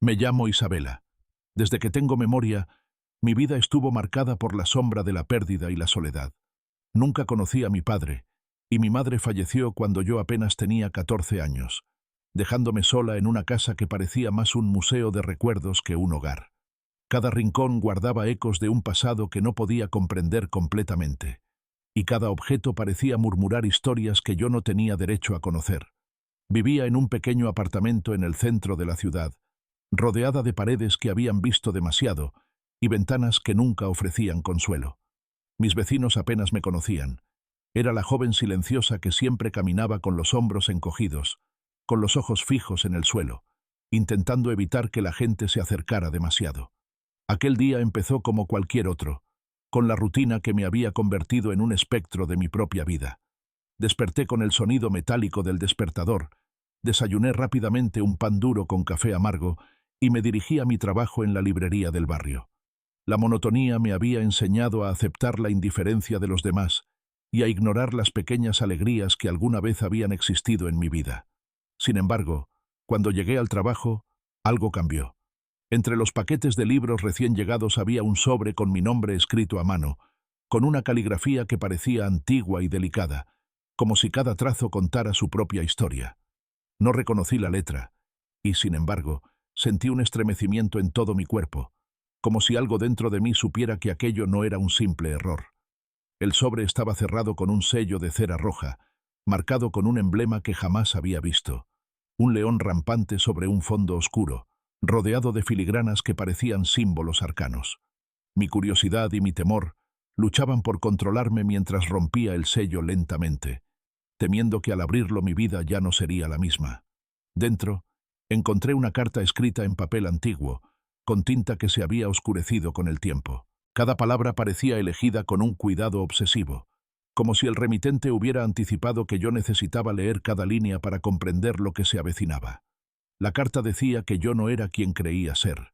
Me llamo Isabela. Desde que tengo memoria, mi vida estuvo marcada por la sombra de la pérdida y la soledad. Nunca conocí a mi padre, y mi madre falleció cuando yo apenas tenía 14 años, dejándome sola en una casa que parecía más un museo de recuerdos que un hogar. Cada rincón guardaba ecos de un pasado que no podía comprender completamente, y cada objeto parecía murmurar historias que yo no tenía derecho a conocer. Vivía en un pequeño apartamento en el centro de la ciudad, rodeada de paredes que habían visto demasiado y ventanas que nunca ofrecían consuelo. Mis vecinos apenas me conocían. Era la joven silenciosa que siempre caminaba con los hombros encogidos, con los ojos fijos en el suelo, intentando evitar que la gente se acercara demasiado. Aquel día empezó como cualquier otro, con la rutina que me había convertido en un espectro de mi propia vida. Desperté con el sonido metálico del despertador, desayuné rápidamente un pan duro con café amargo y me dirigí a mi trabajo en la librería del barrio. La monotonía me había enseñado a aceptar la indiferencia de los demás y a ignorar las pequeñas alegrías que alguna vez habían existido en mi vida. Sin embargo, cuando llegué al trabajo, algo cambió. Entre los paquetes de libros recién llegados había un sobre con mi nombre escrito a mano, con una caligrafía que parecía antigua y delicada, como si cada trazo contara su propia historia. No reconocí la letra, y, sin embargo, sentí un estremecimiento en todo mi cuerpo, como si algo dentro de mí supiera que aquello no era un simple error. El sobre estaba cerrado con un sello de cera roja, marcado con un emblema que jamás había visto. Un león rampante sobre un fondo oscuro, rodeado de filigranas que parecían símbolos arcanos. Mi curiosidad y mi temor luchaban por controlarme mientras rompía el sello lentamente, temiendo que al abrirlo mi vida ya no sería la misma. Dentro, encontré una carta escrita en papel antiguo, con tinta que se había oscurecido con el tiempo. Cada palabra parecía elegida con un cuidado obsesivo, como si el remitente hubiera anticipado que yo necesitaba leer cada línea para comprender lo que se avecinaba. La carta decía que yo no era quien creía ser,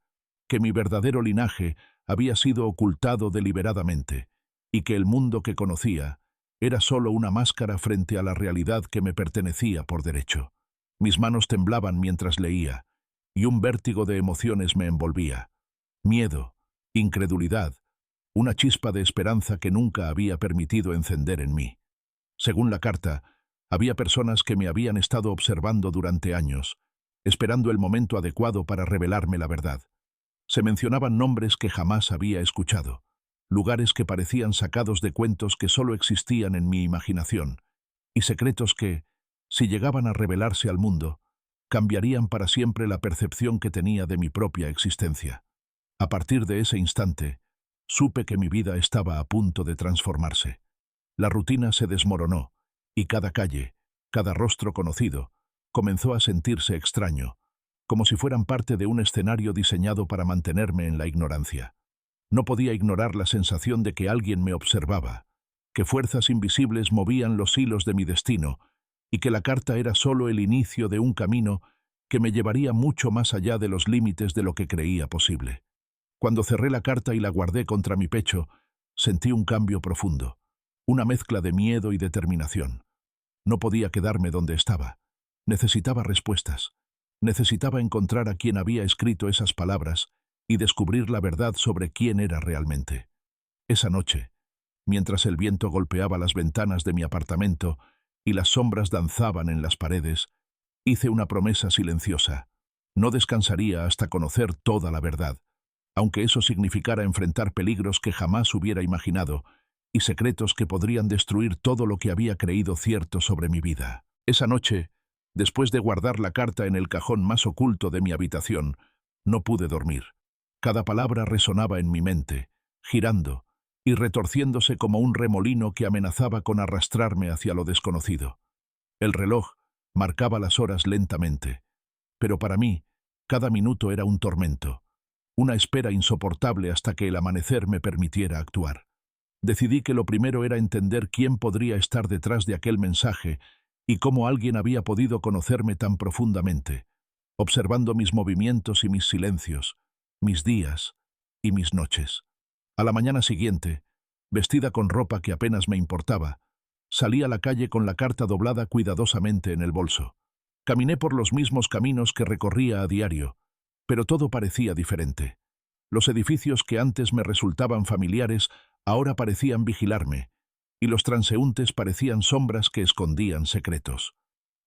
que mi verdadero linaje había sido ocultado deliberadamente, y que el mundo que conocía era solo una máscara frente a la realidad que me pertenecía por derecho. Mis manos temblaban mientras leía, y un vértigo de emociones me envolvía. Miedo, incredulidad, una chispa de esperanza que nunca había permitido encender en mí. Según la carta, había personas que me habían estado observando durante años, esperando el momento adecuado para revelarme la verdad. Se mencionaban nombres que jamás había escuchado, lugares que parecían sacados de cuentos que solo existían en mi imaginación, y secretos que, si llegaban a revelarse al mundo, cambiarían para siempre la percepción que tenía de mi propia existencia. A partir de ese instante, supe que mi vida estaba a punto de transformarse. La rutina se desmoronó, y cada calle, cada rostro conocido, comenzó a sentirse extraño, como si fueran parte de un escenario diseñado para mantenerme en la ignorancia. No podía ignorar la sensación de que alguien me observaba, que fuerzas invisibles movían los hilos de mi destino, y que la carta era solo el inicio de un camino que me llevaría mucho más allá de los límites de lo que creía posible. Cuando cerré la carta y la guardé contra mi pecho, sentí un cambio profundo, una mezcla de miedo y determinación. No podía quedarme donde estaba. Necesitaba respuestas. Necesitaba encontrar a quien había escrito esas palabras y descubrir la verdad sobre quién era realmente. Esa noche, mientras el viento golpeaba las ventanas de mi apartamento y las sombras danzaban en las paredes, hice una promesa silenciosa. No descansaría hasta conocer toda la verdad, aunque eso significara enfrentar peligros que jamás hubiera imaginado y secretos que podrían destruir todo lo que había creído cierto sobre mi vida. Esa noche, después de guardar la carta en el cajón más oculto de mi habitación, no pude dormir. Cada palabra resonaba en mi mente, girando y retorciéndose como un remolino que amenazaba con arrastrarme hacia lo desconocido. El reloj marcaba las horas lentamente, pero para mí, cada minuto era un tormento, una espera insoportable hasta que el amanecer me permitiera actuar. Decidí que lo primero era entender quién podría estar detrás de aquel mensaje y cómo alguien había podido conocerme tan profundamente, observando mis movimientos y mis silencios, mis días y mis noches. A la mañana siguiente, vestida con ropa que apenas me importaba, salí a la calle con la carta doblada cuidadosamente en el bolso. Caminé por los mismos caminos que recorría a diario, Pero todo parecía diferente. Los edificios que antes me resultaban familiares ahora parecían vigilarme, y los transeúntes parecían sombras que escondían secretos.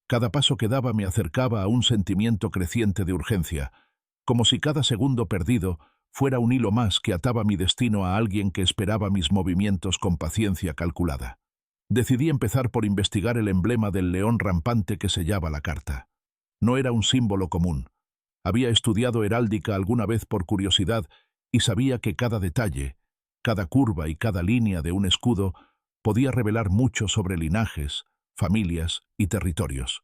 Cada paso que daba me acercaba a un sentimiento creciente de urgencia, como si cada segundo perdido fuera un hilo más que ataba mi destino a alguien que esperaba mis movimientos con paciencia calculada. Decidí empezar por investigar el emblema del león rampante que sellaba la carta. No era un símbolo común. Había estudiado heráldica alguna vez por curiosidad y sabía que cada detalle, cada curva y cada línea de un escudo podía revelar mucho sobre linajes, familias y territorios.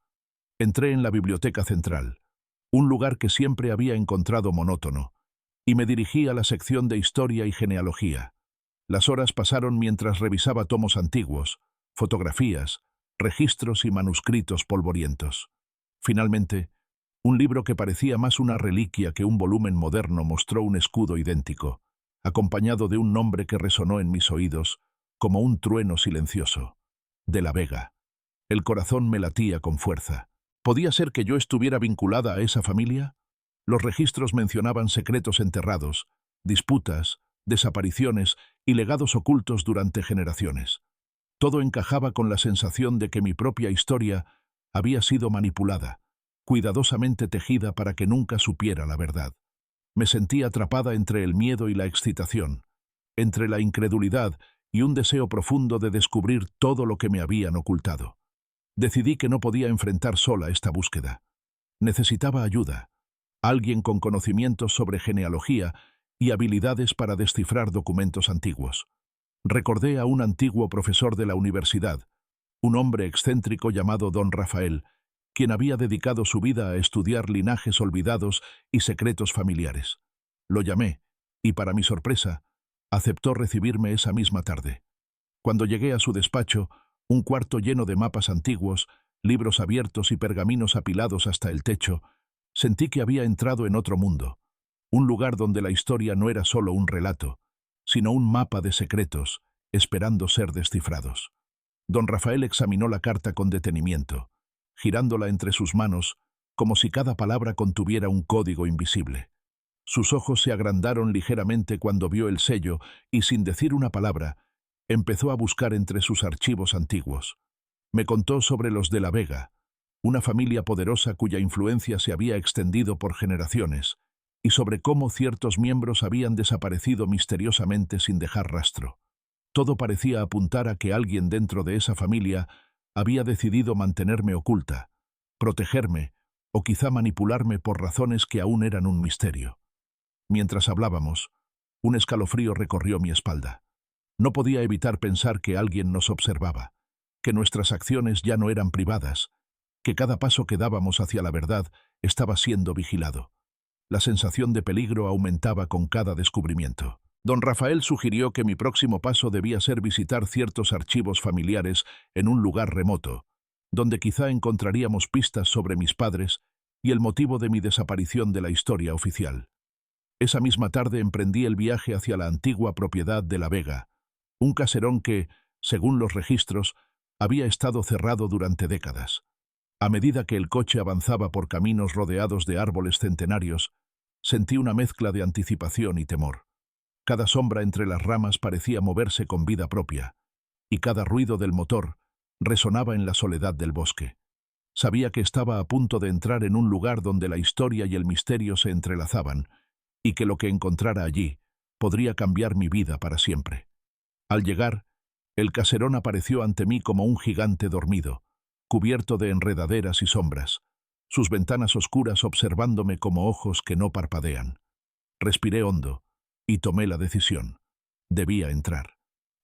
Entré en la biblioteca central, un lugar que siempre había encontrado monótono, y me dirigí a la sección de historia y genealogía. Las horas pasaron mientras revisaba tomos antiguos, fotografías, registros y manuscritos polvorientos. Finalmente, un libro que parecía más una reliquia que un volumen moderno mostró un escudo idéntico, acompañado de un nombre que resonó en mis oídos como un trueno silencioso: de la Vega. El corazón me latía con fuerza. ¿Podía ser que yo estuviera vinculada a esa familia? Los registros mencionaban secretos enterrados, disputas, desapariciones y legados ocultos durante generaciones. Todo encajaba con la sensación de que mi propia historia había sido manipulada, cuidadosamente tejida para que nunca supiera la verdad. Me sentía atrapada entre el miedo y la excitación, entre la incredulidad y un deseo profundo de descubrir todo lo que me habían ocultado. Decidí que no podía enfrentar sola esta búsqueda. Necesitaba ayuda, alguien con conocimientos sobre genealogía y habilidades para descifrar documentos antiguos. Recordé a un antiguo profesor de la universidad, un hombre excéntrico llamado Don Rafael, quien había dedicado su vida a estudiar linajes olvidados y secretos familiares. Lo llamé, y para mi sorpresa, aceptó recibirme esa misma tarde. Cuando llegué a su despacho, un cuarto lleno de mapas antiguos, libros abiertos y pergaminos apilados hasta el techo, sentí que había entrado en otro mundo, un lugar donde la historia no era solo un relato, sino un mapa de secretos, esperando ser descifrados. Don Rafael examinó la carta con detenimiento, girándola entre sus manos como si cada palabra contuviera un código invisible. Sus ojos se agrandaron ligeramente cuando vio el sello y, sin decir una palabra, empezó a buscar entre sus archivos antiguos. Me contó sobre los de la Vega, una familia poderosa cuya influencia se había extendido por generaciones, y sobre cómo ciertos miembros habían desaparecido misteriosamente sin dejar rastro. Todo parecía apuntar a que alguien dentro de esa familia había decidido mantenerme oculta, protegerme o quizá manipularme por razones que aún eran un misterio. Mientras hablábamos, un escalofrío recorrió mi espalda. No podía evitar pensar que alguien nos observaba, que nuestras acciones ya no eran privadas, que cada paso que dábamos hacia la verdad estaba siendo vigilado. La sensación de peligro aumentaba con cada descubrimiento. Don Rafael sugirió que mi próximo paso debía ser visitar ciertos archivos familiares en un lugar remoto, donde quizá encontraríamos pistas sobre mis padres y el motivo de mi desaparición de la historia oficial. Esa misma tarde emprendí el viaje hacia la antigua propiedad de la Vega, un caserón que, según los registros, había estado cerrado durante décadas. A medida que el coche avanzaba por caminos rodeados de árboles centenarios, sentí una mezcla de anticipación y temor. Cada sombra entre las ramas parecía moverse con vida propia, y cada ruido del motor resonaba en la soledad del bosque. Sabía que estaba a punto de entrar en un lugar donde la historia y el misterio se entrelazaban, y que lo que encontrara allí podría cambiar mi vida para siempre. Al llegar, el caserón apareció ante mí como un gigante dormido, cubierto de enredaderas y sombras, sus ventanas oscuras observándome como ojos que no parpadean. Respiré hondo y tomé la decisión. Debía entrar.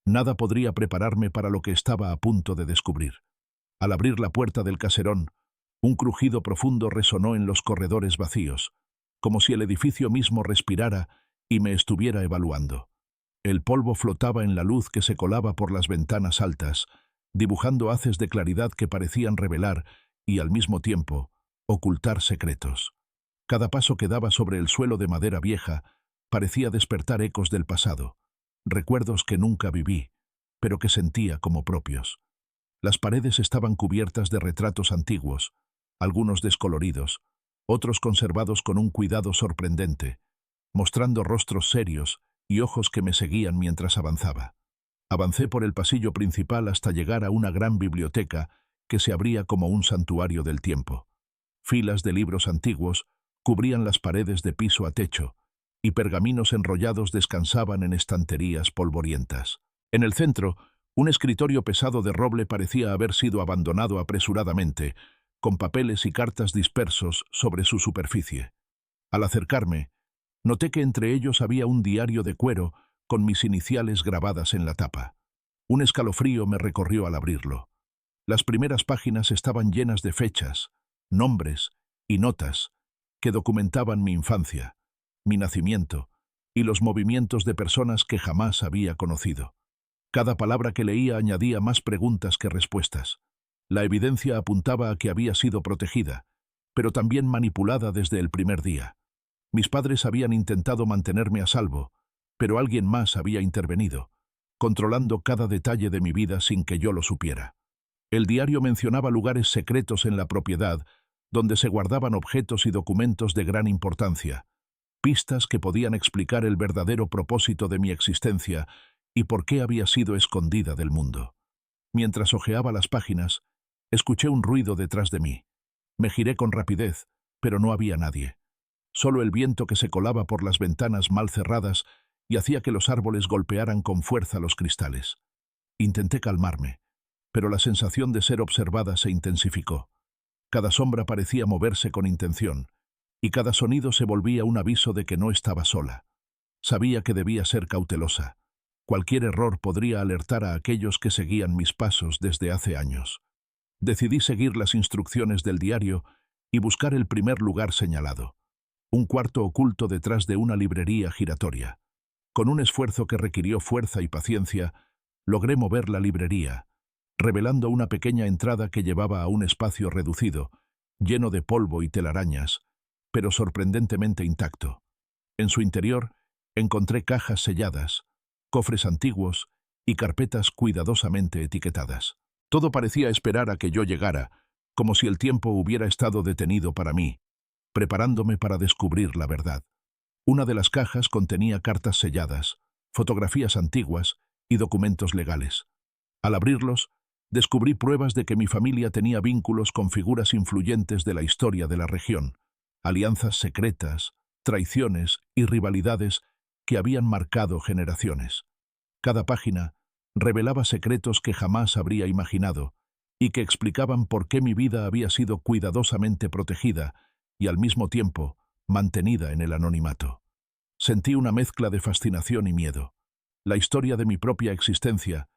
Nada podría prepararme para lo que estaba a punto de descubrir. Al abrir la puerta del caserón, un crujido profundo resonó en los corredores vacíos, como si el edificio mismo respirara y me estuviera evaluando. El polvo flotaba en la luz que se colaba por las ventanas altas, dibujando haces de claridad que parecían revelar y, al mismo tiempo, ocultar secretos. Cada paso que daba sobre el suelo de madera vieja parecía despertar ecos del pasado, recuerdos que nunca viví, pero que sentía como propios. Las paredes estaban cubiertas de retratos antiguos, algunos descoloridos, otros conservados con un cuidado sorprendente, mostrando rostros serios y ojos que me seguían mientras avanzaba. Avancé por el pasillo principal hasta llegar a una gran biblioteca que se abría como un santuario del tiempo. Filas de libros antiguos cubrían las paredes de piso a techo, y pergaminos enrollados descansaban en estanterías polvorientas. En el centro, un escritorio pesado de roble parecía haber sido abandonado apresuradamente, con papeles y cartas dispersos sobre su superficie. Al acercarme, noté que entre ellos había un diario de cuero con mis iniciales grabadas en la tapa. Un escalofrío me recorrió al abrirlo. Las primeras páginas estaban llenas de fechas, nombres y notas que documentaban mi infancia, mi nacimiento y los movimientos de personas que jamás había conocido. Cada palabra que leía añadía más preguntas que respuestas. La evidencia apuntaba a que había sido protegida, pero también manipulada desde el primer día. Mis padres habían intentado mantenerme a salvo, pero alguien más había intervenido, controlando cada detalle de mi vida sin que yo lo supiera. El diario mencionaba lugares secretos en la propiedad, donde se guardaban objetos y documentos de gran importancia, pistas que podían explicar el verdadero propósito de mi existencia y por qué había sido escondida del mundo. Mientras hojeaba las páginas, escuché un ruido detrás de mí. Me giré con rapidez, pero no había nadie. Solo el viento que se colaba por las ventanas mal cerradas y hacía que los árboles golpearan con fuerza los cristales. Intenté calmarme, pero la sensación de ser observada se intensificó. Cada sombra parecía moverse con intención, y cada sonido se volvía un aviso de que no estaba sola. Sabía que debía ser cautelosa. Cualquier error podría alertar a aquellos que seguían mis pasos desde hace años. Decidí seguir las instrucciones del diario y buscar el primer lugar señalado, un cuarto oculto detrás de una librería giratoria. Con un esfuerzo que requirió fuerza y paciencia, logré mover la librería, revelando una pequeña entrada que llevaba a un espacio reducido, lleno de polvo y telarañas, pero sorprendentemente intacto. En su interior encontré cajas selladas, cofres antiguos y carpetas cuidadosamente etiquetadas. Todo parecía esperar a que yo llegara, como si el tiempo hubiera estado detenido para mí, preparándome para descubrir la verdad. Una de las cajas contenía cartas selladas, fotografías antiguas y documentos legales. Al abrirlos, descubrí pruebas de que mi familia tenía vínculos con figuras influyentes de la historia de la región, alianzas secretas, traiciones y rivalidades que habían marcado generaciones. Cada página revelaba secretos que jamás habría imaginado y que explicaban por qué mi vida había sido cuidadosamente protegida y al mismo tiempo mantenida en el anonimato. Sentí una mezcla de fascinación y miedo. La historia de mi propia existencia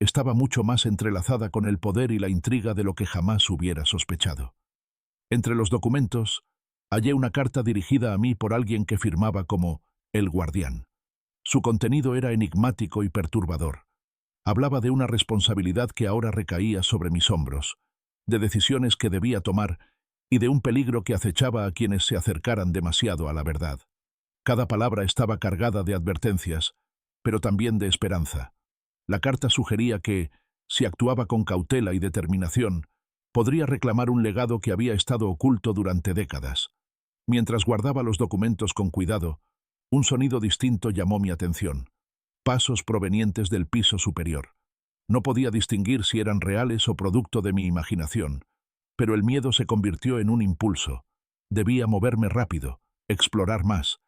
estaba mucho más entrelazada con el poder y la intriga de lo que jamás hubiera sospechado. Entre los documentos, hallé una carta dirigida a mí por alguien que firmaba como El Guardián. Su contenido era enigmático y perturbador. Hablaba de una responsabilidad que ahora recaía sobre mis hombros, de decisiones que debía tomar y de un peligro que acechaba a quienes se acercaran demasiado a la verdad. Cada palabra estaba cargada de advertencias, pero también de esperanza. La carta sugería que, si actuaba con cautela y determinación, podría reclamar un legado que había estado oculto durante décadas. Mientras guardaba los documentos con cuidado, un sonido distinto llamó mi atención. Pasos provenientes del piso superior. No podía distinguir si eran reales o producto de mi imaginación, pero el miedo se convirtió en un impulso. Debía moverme rápido, explorar más,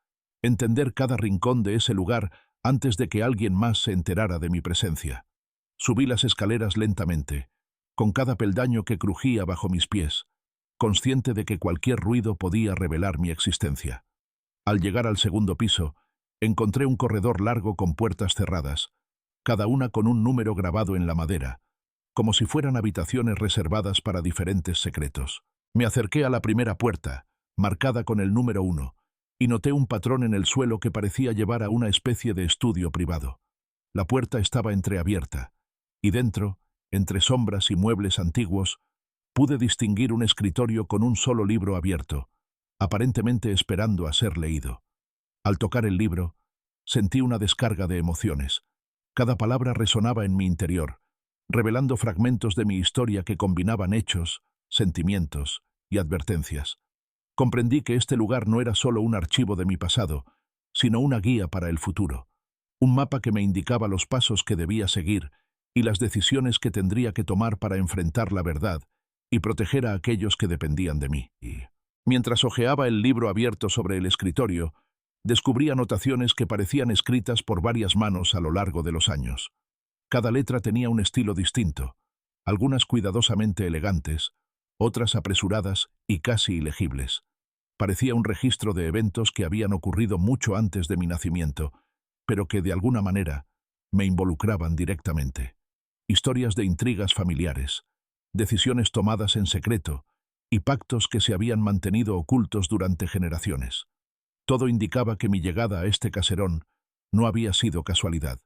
entender cada rincón de ese lugar antes de que alguien más se enterara de mi presencia. Subí las escaleras lentamente, con cada peldaño que crujía bajo mis pies, consciente de que cualquier ruido podía revelar mi existencia. Al llegar al segundo piso, encontré un corredor largo con puertas cerradas, cada una con un número grabado en la madera, como si fueran habitaciones reservadas para diferentes secretos. Me acerqué a la primera puerta, marcada con el número 1, y noté un patrón en el suelo que parecía llevar a una especie de estudio privado. La puerta estaba entreabierta, y dentro, entre sombras y muebles antiguos, pude distinguir un escritorio con un solo libro abierto, aparentemente esperando a ser leído. Al tocar el libro, sentí una descarga de emociones. Cada palabra resonaba en mi interior, revelando fragmentos de mi historia que combinaban hechos, sentimientos y advertencias. Comprendí que este lugar no era solo un archivo de mi pasado, sino una guía para el futuro, un mapa que me indicaba los pasos que debía seguir y las decisiones que tendría que tomar para enfrentar la verdad y proteger a aquellos que dependían de mí. Y mientras hojeaba el libro abierto sobre el escritorio, descubrí anotaciones que parecían escritas por varias manos a lo largo de los años. Cada letra tenía un estilo distinto, algunas cuidadosamente elegantes, otras apresuradas y casi ilegibles. Parecía un registro de eventos que habían ocurrido mucho antes de mi nacimiento, pero que de alguna manera me involucraban directamente. Historias de intrigas familiares, decisiones tomadas en secreto y pactos que se habían mantenido ocultos durante generaciones. Todo indicaba que mi llegada a este caserón no había sido casualidad.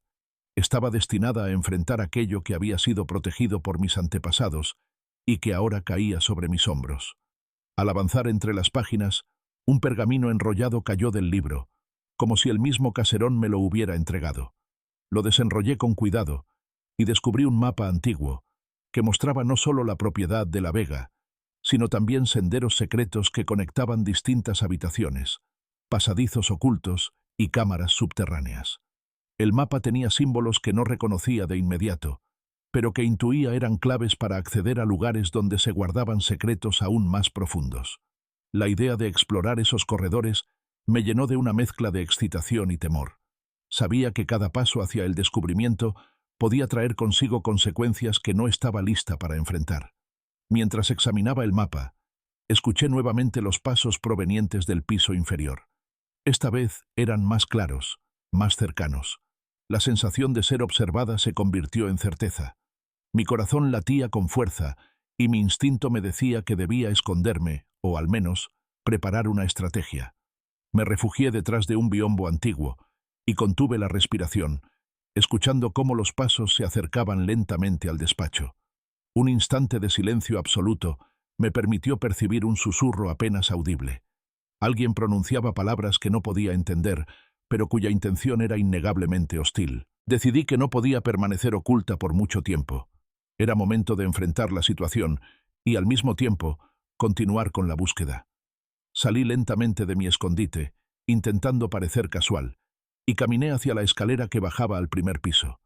Estaba destinada a enfrentar aquello que había sido protegido por mis antepasados y que ahora caía sobre mis hombros. Al avanzar entre las páginas, un pergamino enrollado cayó del libro, como si el mismo caserón me lo hubiera entregado. Lo desenrollé con cuidado y descubrí un mapa antiguo que mostraba no solo la propiedad de la Vega, sino también senderos secretos que conectaban distintas habitaciones, pasadizos ocultos y cámaras subterráneas. El mapa tenía símbolos que no reconocía de inmediato, pero que intuía eran claves para acceder a lugares donde se guardaban secretos aún más profundos. La idea de explorar esos corredores me llenó de una mezcla de excitación y temor. Sabía que cada paso hacia el descubrimiento podía traer consigo consecuencias que no estaba lista para enfrentar. Mientras examinaba el mapa, escuché nuevamente los pasos provenientes del piso inferior. Esta vez eran más claros, más cercanos. La sensación de ser observada se convirtió en certeza. Mi corazón latía con fuerza y mi instinto me decía que debía esconderme, o al menos, preparar una estrategia. Me refugié detrás de un biombo antiguo y contuve la respiración, escuchando cómo los pasos se acercaban lentamente al despacho. Un instante de silencio absoluto me permitió percibir un susurro apenas audible. Alguien pronunciaba palabras que no podía entender, pero cuya intención era innegablemente hostil. Decidí que no podía permanecer oculta por mucho tiempo. Era momento de enfrentar la situación y, al mismo tiempo, continuar con la búsqueda. Salí lentamente de mi escondite, intentando parecer casual, y caminé hacia la escalera que bajaba al primer piso.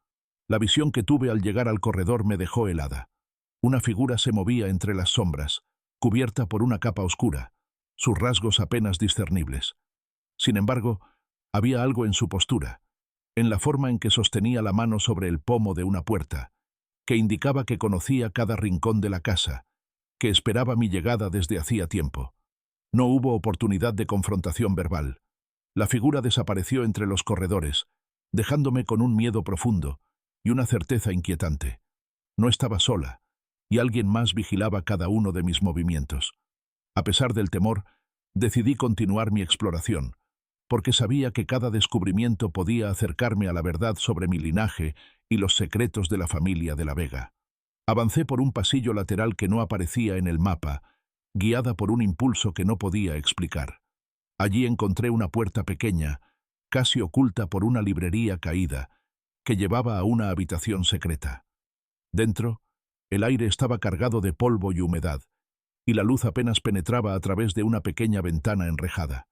La visión que tuve al llegar al corredor me dejó helada. Una figura se movía entre las sombras, cubierta por una capa oscura, sus rasgos apenas discernibles. Sin embargo, había algo en su postura, en la forma en que sostenía la mano sobre el pomo de una puerta, que indicaba que conocía cada rincón de la casa, que esperaba mi llegada desde hacía tiempo. No hubo oportunidad de confrontación verbal. La figura desapareció entre los corredores, dejándome con un miedo profundo y una certeza inquietante. No estaba sola, y alguien más vigilaba cada uno de mis movimientos. A pesar del temor, decidí continuar mi exploración, porque sabía que cada descubrimiento podía acercarme a la verdad sobre mi linaje y los secretos de la familia de la Vega. Avancé por un pasillo lateral que no aparecía en el mapa, guiada por un impulso que no podía explicar. Allí encontré una puerta pequeña, casi oculta por una librería caída, que llevaba a una habitación secreta. Dentro, el aire estaba cargado de polvo y humedad, y la luz apenas penetraba a través de una pequeña ventana enrejada.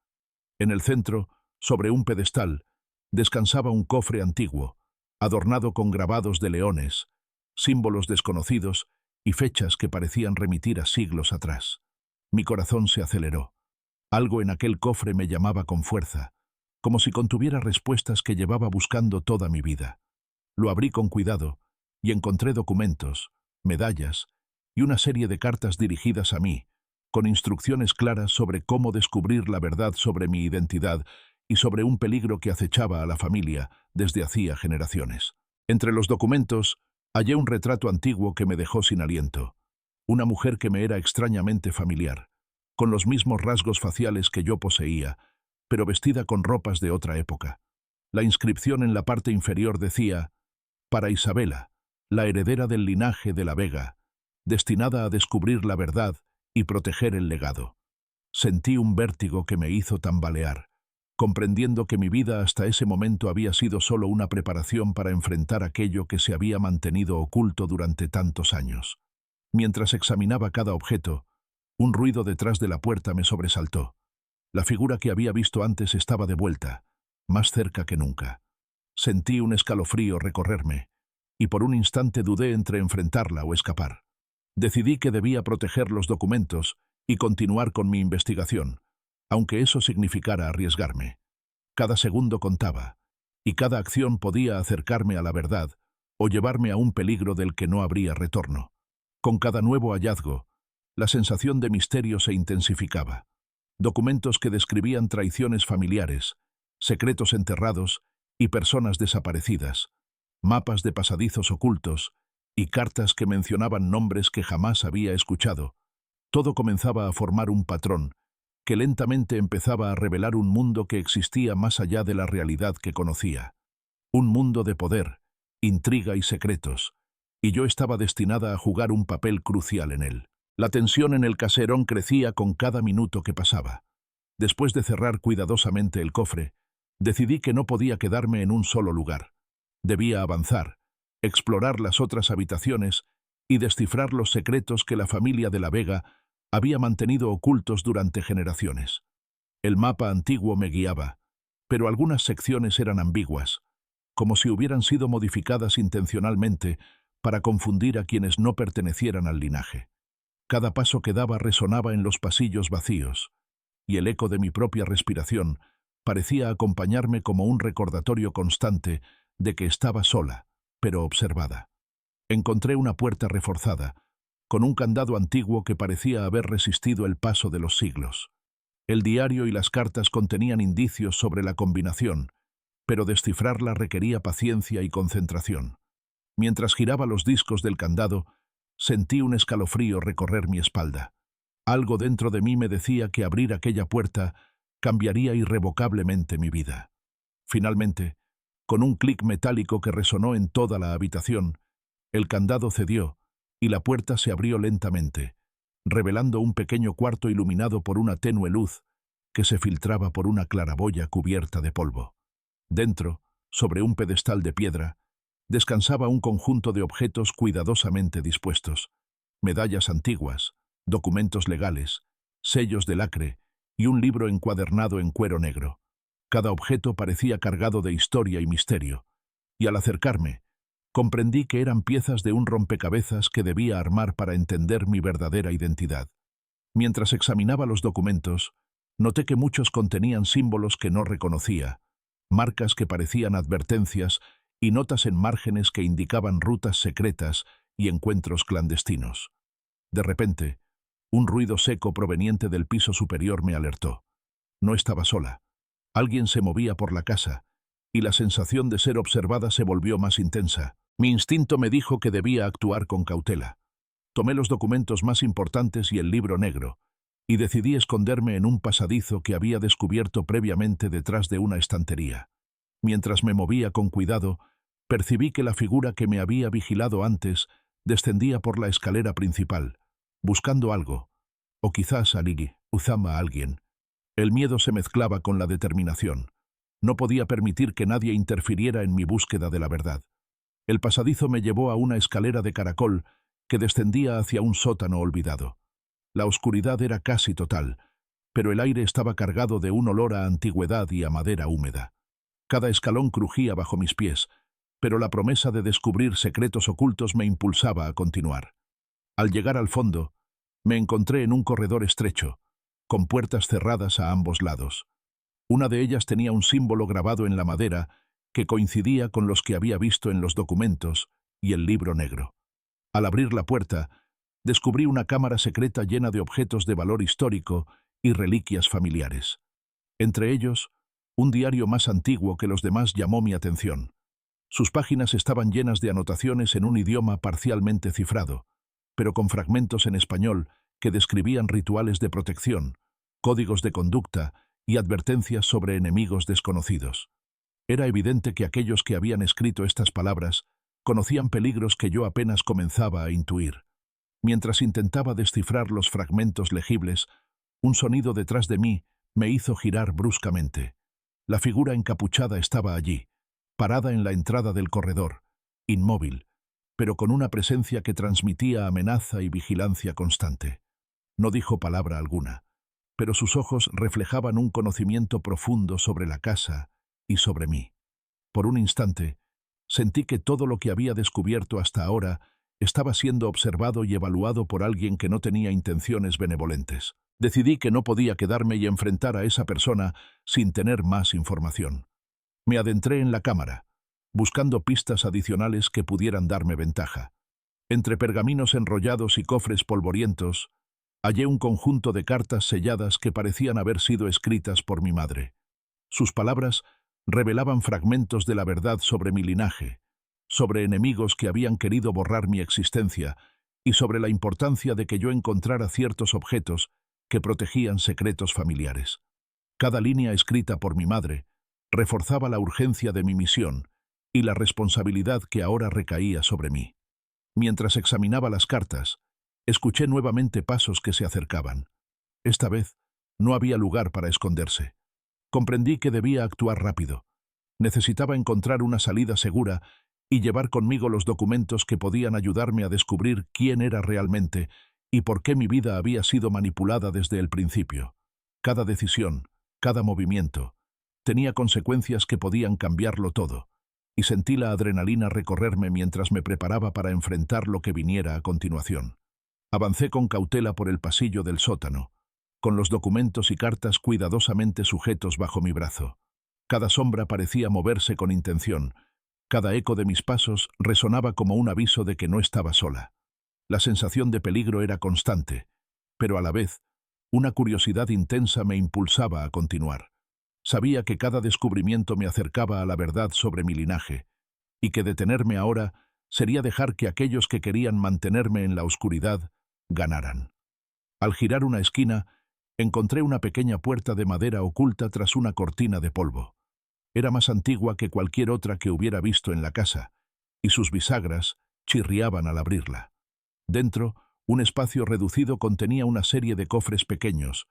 En el centro, sobre un pedestal, descansaba un cofre antiguo, adornado con grabados de leones, símbolos desconocidos y fechas que parecían remitir a siglos atrás. Mi corazón se aceleró. Algo en aquel cofre me llamaba con fuerza, como si contuviera respuestas que llevaba buscando toda mi vida. Lo abrí con cuidado y encontré documentos, medallas y una serie de cartas dirigidas a mí, con instrucciones claras sobre cómo descubrir la verdad sobre mi identidad y sobre un peligro que acechaba a la familia desde hacía generaciones. Entre los documentos, hallé un retrato antiguo que me dejó sin aliento, una mujer que me era extrañamente familiar, con los mismos rasgos faciales que yo poseía, pero vestida con ropas de otra época. La inscripción en la parte inferior decía: «Para Isabela, la heredera del linaje de la Vega, destinada a descubrir la verdad y proteger el legado». Sentí un vértigo que me hizo tambalear, comprendiendo que mi vida hasta ese momento había sido solo una preparación para enfrentar aquello que se había mantenido oculto durante tantos años. Mientras examinaba cada objeto, Un ruido detrás de la puerta me sobresaltó. La figura que había visto antes estaba de vuelta, más cerca que nunca. Sentí un escalofrío recorrerme, y por un instante dudé entre enfrentarla o escapar. Decidí que debía proteger los documentos y continuar con mi investigación, aunque eso significara arriesgarme. Cada segundo contaba, y cada acción podía acercarme a la verdad o llevarme a un peligro del que no habría retorno. Con cada nuevo hallazgo, la sensación de misterio se intensificaba. Documentos que describían traiciones familiares, secretos enterrados y personas desaparecidas, mapas de pasadizos ocultos y cartas que mencionaban nombres que jamás había escuchado. Todo comenzaba a formar un patrón que lentamente empezaba a revelar un mundo que existía más allá de la realidad que conocía. Un mundo de poder, intriga y secretos, y yo estaba destinada a jugar un papel crucial en él. La tensión en el caserón crecía con cada minuto que pasaba. Después de cerrar cuidadosamente el cofre, decidí que no podía quedarme en un solo lugar. Debía avanzar, explorar las otras habitaciones y descifrar los secretos que la familia de la Vega había mantenido ocultos durante generaciones. El mapa antiguo me guiaba, pero algunas secciones eran ambiguas, como si hubieran sido modificadas intencionalmente para confundir a quienes no pertenecieran al linaje. Cada paso que daba resonaba en los pasillos vacíos, y el eco de mi propia respiración parecía acompañarme como un recordatorio constante de que estaba sola, pero observada. Encontré una puerta reforzada, con un candado antiguo que parecía haber resistido el paso de los siglos. El diario y las cartas contenían indicios sobre la combinación, pero descifrarla requería paciencia y concentración. Mientras giraba los discos del candado, sentí un escalofrío recorrer mi espalda. Algo dentro de mí me decía que abrir aquella puerta cambiaría irrevocablemente mi vida. Finalmente, con un clic metálico que resonó en toda la habitación, el candado cedió y la puerta se abrió lentamente, revelando un pequeño cuarto iluminado por una tenue luz que se filtraba por una claraboya cubierta de polvo. Dentro, sobre un pedestal de piedra, descansaba un conjunto de objetos cuidadosamente dispuestos: medallas antiguas, documentos legales, sellos de lacre y un libro encuadernado en cuero negro. Cada objeto parecía cargado de historia y misterio, y al acercarme, comprendí que eran piezas de un rompecabezas que debía armar para entender mi verdadera identidad. Mientras examinaba los documentos, noté que muchos contenían símbolos que no reconocía, marcas que parecían advertencias y notas en márgenes que indicaban rutas secretas y encuentros clandestinos. De repente, un ruido seco proveniente del piso superior me alertó. No estaba sola. Alguien se movía por la casa, y la sensación de ser observada se volvió más intensa. Mi instinto me dijo que debía actuar con cautela. Tomé los documentos más importantes y el libro negro, y decidí esconderme en un pasadizo que había descubierto previamente detrás de una estantería. Mientras me movía con cuidado, percibí que la figura que me había vigilado antes descendía por la escalera principal, buscando algo, o quizás a alguien. El miedo se mezclaba con la determinación. No podía permitir que nadie interfiriera en mi búsqueda de la verdad. El pasadizo me llevó a una escalera de caracol que descendía hacia un sótano olvidado. La oscuridad era casi total, pero el aire estaba cargado de un olor a antigüedad y a madera húmeda. Cada escalón crujía bajo mis pies, pero la promesa de descubrir secretos ocultos me impulsaba a continuar. Al llegar al fondo, me encontré en un corredor estrecho, con puertas cerradas a ambos lados. Una de ellas tenía un símbolo grabado en la madera que coincidía con los que había visto en los documentos y el libro negro. Al abrir la puerta, descubrí una cámara secreta llena de objetos de valor histórico y reliquias familiares. Entre ellos, un diario más antiguo que los demás llamó mi atención. Sus páginas estaban llenas de anotaciones en un idioma parcialmente cifrado, pero con fragmentos en español que describían rituales de protección, códigos de conducta y advertencias sobre enemigos desconocidos. Era evidente que aquellos que habían escrito estas palabras conocían peligros que yo apenas comenzaba a intuir. Mientras intentaba descifrar los fragmentos legibles, un sonido detrás de mí me hizo girar bruscamente. La figura encapuchada estaba allí, parada en la entrada del corredor, inmóvil, pero con una presencia que transmitía amenaza y vigilancia constante. No dijo palabra alguna, pero sus ojos reflejaban un conocimiento profundo sobre la casa y sobre mí. Por un instante, sentí que todo lo que había descubierto hasta ahora estaba siendo observado y evaluado por alguien que no tenía intenciones benevolentes. Decidí que no podía quedarme y enfrentar a esa persona sin tener más información. Me adentré en la cámara, buscando pistas adicionales que pudieran darme ventaja. Entre pergaminos enrollados y cofres polvorientos, hallé un conjunto de cartas selladas que parecían haber sido escritas por mi madre. Sus palabras revelaban fragmentos de la verdad sobre mi linaje, sobre enemigos que habían querido borrar mi existencia y sobre la importancia de que yo encontrara ciertos objetos que protegían secretos familiares. Cada línea escrita por mi madre reforzaba la urgencia de mi misión y la responsabilidad que ahora recaía sobre mí. Mientras examinaba las cartas, escuché nuevamente pasos que se acercaban. Esta vez, no había lugar para esconderse. Comprendí que debía actuar rápido. Necesitaba encontrar una salida segura y llevar conmigo los documentos que podían ayudarme a descubrir quién era realmente y por qué mi vida había sido manipulada desde el principio. Cada decisión, cada movimiento, tenía consecuencias que podían cambiarlo todo, y sentí la adrenalina recorrerme mientras me preparaba para enfrentar lo que viniera a continuación. Avancé con cautela por el pasillo del sótano, con los documentos y cartas cuidadosamente sujetos bajo mi brazo. Cada sombra parecía moverse con intención. Cada eco de mis pasos resonaba como un aviso de que no estaba sola. La sensación de peligro era constante, pero a la vez, una curiosidad intensa me impulsaba a continuar. Sabía que cada descubrimiento me acercaba a la verdad sobre mi linaje, y que detenerme ahora sería dejar que aquellos que querían mantenerme en la oscuridad ganaran. Al girar una esquina, encontré una pequeña puerta de madera oculta tras una cortina de polvo. Era más antigua que cualquier otra que hubiera visto en la casa, y sus bisagras chirriaban al abrirla. Dentro, un espacio reducido contenía una serie de cofres pequeños,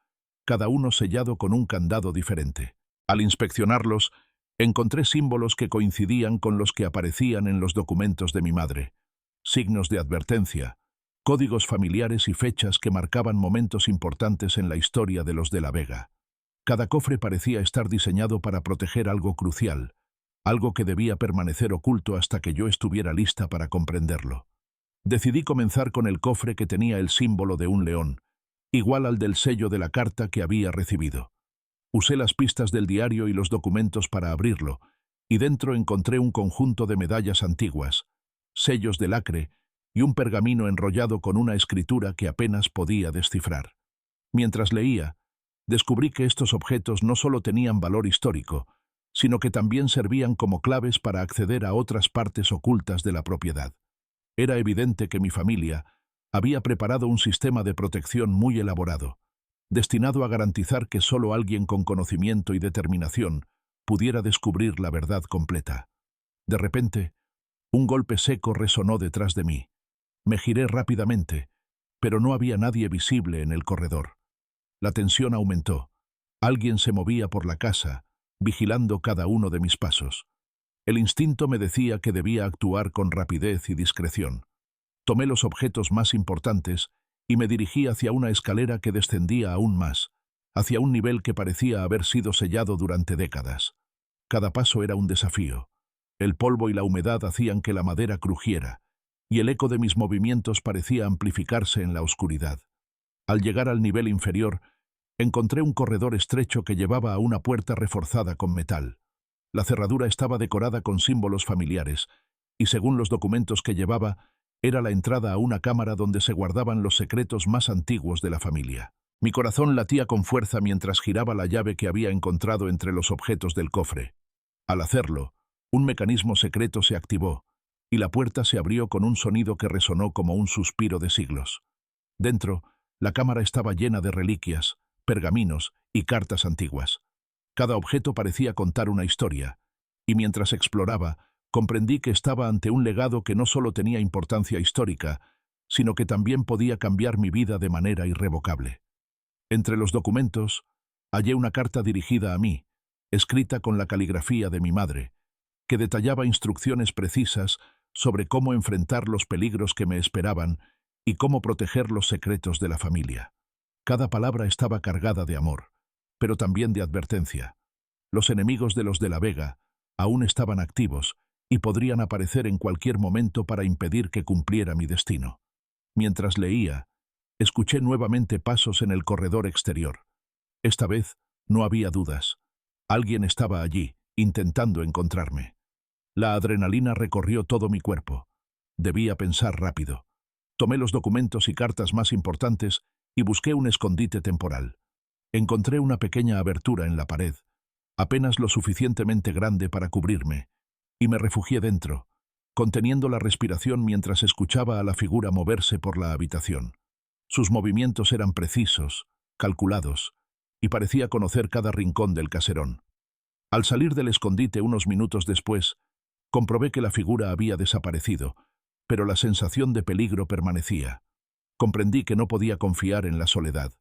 cada uno sellado con un candado diferente. Al inspeccionarlos, encontré símbolos que coincidían con los que aparecían en los documentos de mi madre, signos de advertencia, códigos familiares y fechas que marcaban momentos importantes en la historia de los de la Vega. Cada cofre parecía estar diseñado para proteger algo crucial, algo que debía permanecer oculto hasta que yo estuviera lista para comprenderlo. Decidí comenzar con el cofre que tenía el símbolo de un león, igual al del sello de la carta que había recibido. Usé las pistas del diario y los documentos para abrirlo, y dentro encontré un conjunto de medallas antiguas, sellos de lacre y un pergamino enrollado con una escritura que apenas podía descifrar. Mientras leía, descubrí que estos objetos no solo tenían valor histórico, sino que también servían como claves para acceder a otras partes ocultas de la propiedad. Era evidente que mi familia había preparado un sistema de protección muy elaborado, destinado a garantizar que solo alguien con conocimiento y determinación pudiera descubrir la verdad completa. De repente, un golpe seco resonó detrás de mí. Me giré rápidamente, pero no había nadie visible en el corredor. La tensión aumentó. Alguien se movía por la casa, vigilando cada uno de mis pasos. El instinto me decía que debía actuar con rapidez y discreción. Tomé los objetos más importantes y me dirigí hacia una escalera que descendía aún más, hacia un nivel que parecía haber sido sellado durante décadas. Cada paso era un desafío. El polvo y la humedad hacían que la madera crujiera, y el eco de mis movimientos parecía amplificarse en la oscuridad. Al llegar al nivel inferior, encontré un corredor estrecho que llevaba a una puerta reforzada con metal. La cerradura estaba decorada con símbolos familiares, y según los documentos que llevaba, era la entrada a una cámara donde se guardaban los secretos más antiguos de la familia. Mi corazón latía con fuerza mientras giraba la llave que había encontrado entre los objetos del cofre. Al hacerlo, un mecanismo secreto se activó, y la puerta se abrió con un sonido que resonó como un suspiro de siglos. Dentro, la cámara estaba llena de reliquias, pergaminos y cartas antiguas. Cada objeto parecía contar una historia, y mientras exploraba, comprendí que estaba ante un legado que no solo tenía importancia histórica, sino que también podía cambiar mi vida de manera irrevocable. Entre los documentos, hallé una carta dirigida a mí, escrita con la caligrafía de mi madre, que detallaba instrucciones precisas sobre cómo enfrentar los peligros que me esperaban y cómo proteger los secretos de la familia. Cada palabra estaba cargada de amor, pero también de advertencia. Los enemigos de los de la Vega aún estaban activos y podrían aparecer en cualquier momento para impedir que cumpliera mi destino. Mientras leía, escuché nuevamente pasos en el corredor exterior. Esta vez no había dudas. Alguien estaba allí, intentando encontrarme. La adrenalina recorrió todo mi cuerpo. Debía pensar rápido. Tomé los documentos y cartas más importantes y busqué un escondite temporal. Encontré una pequeña abertura en la pared, apenas lo suficientemente grande para cubrirme, y me refugié dentro, conteniendo la respiración mientras escuchaba a la figura moverse por la habitación. Sus movimientos eran precisos, calculados, y parecía conocer cada rincón del caserón. Al salir del escondite unos minutos después, comprobé que la figura había desaparecido, pero la sensación de peligro permanecía. Comprendí que no podía confiar en la soledad.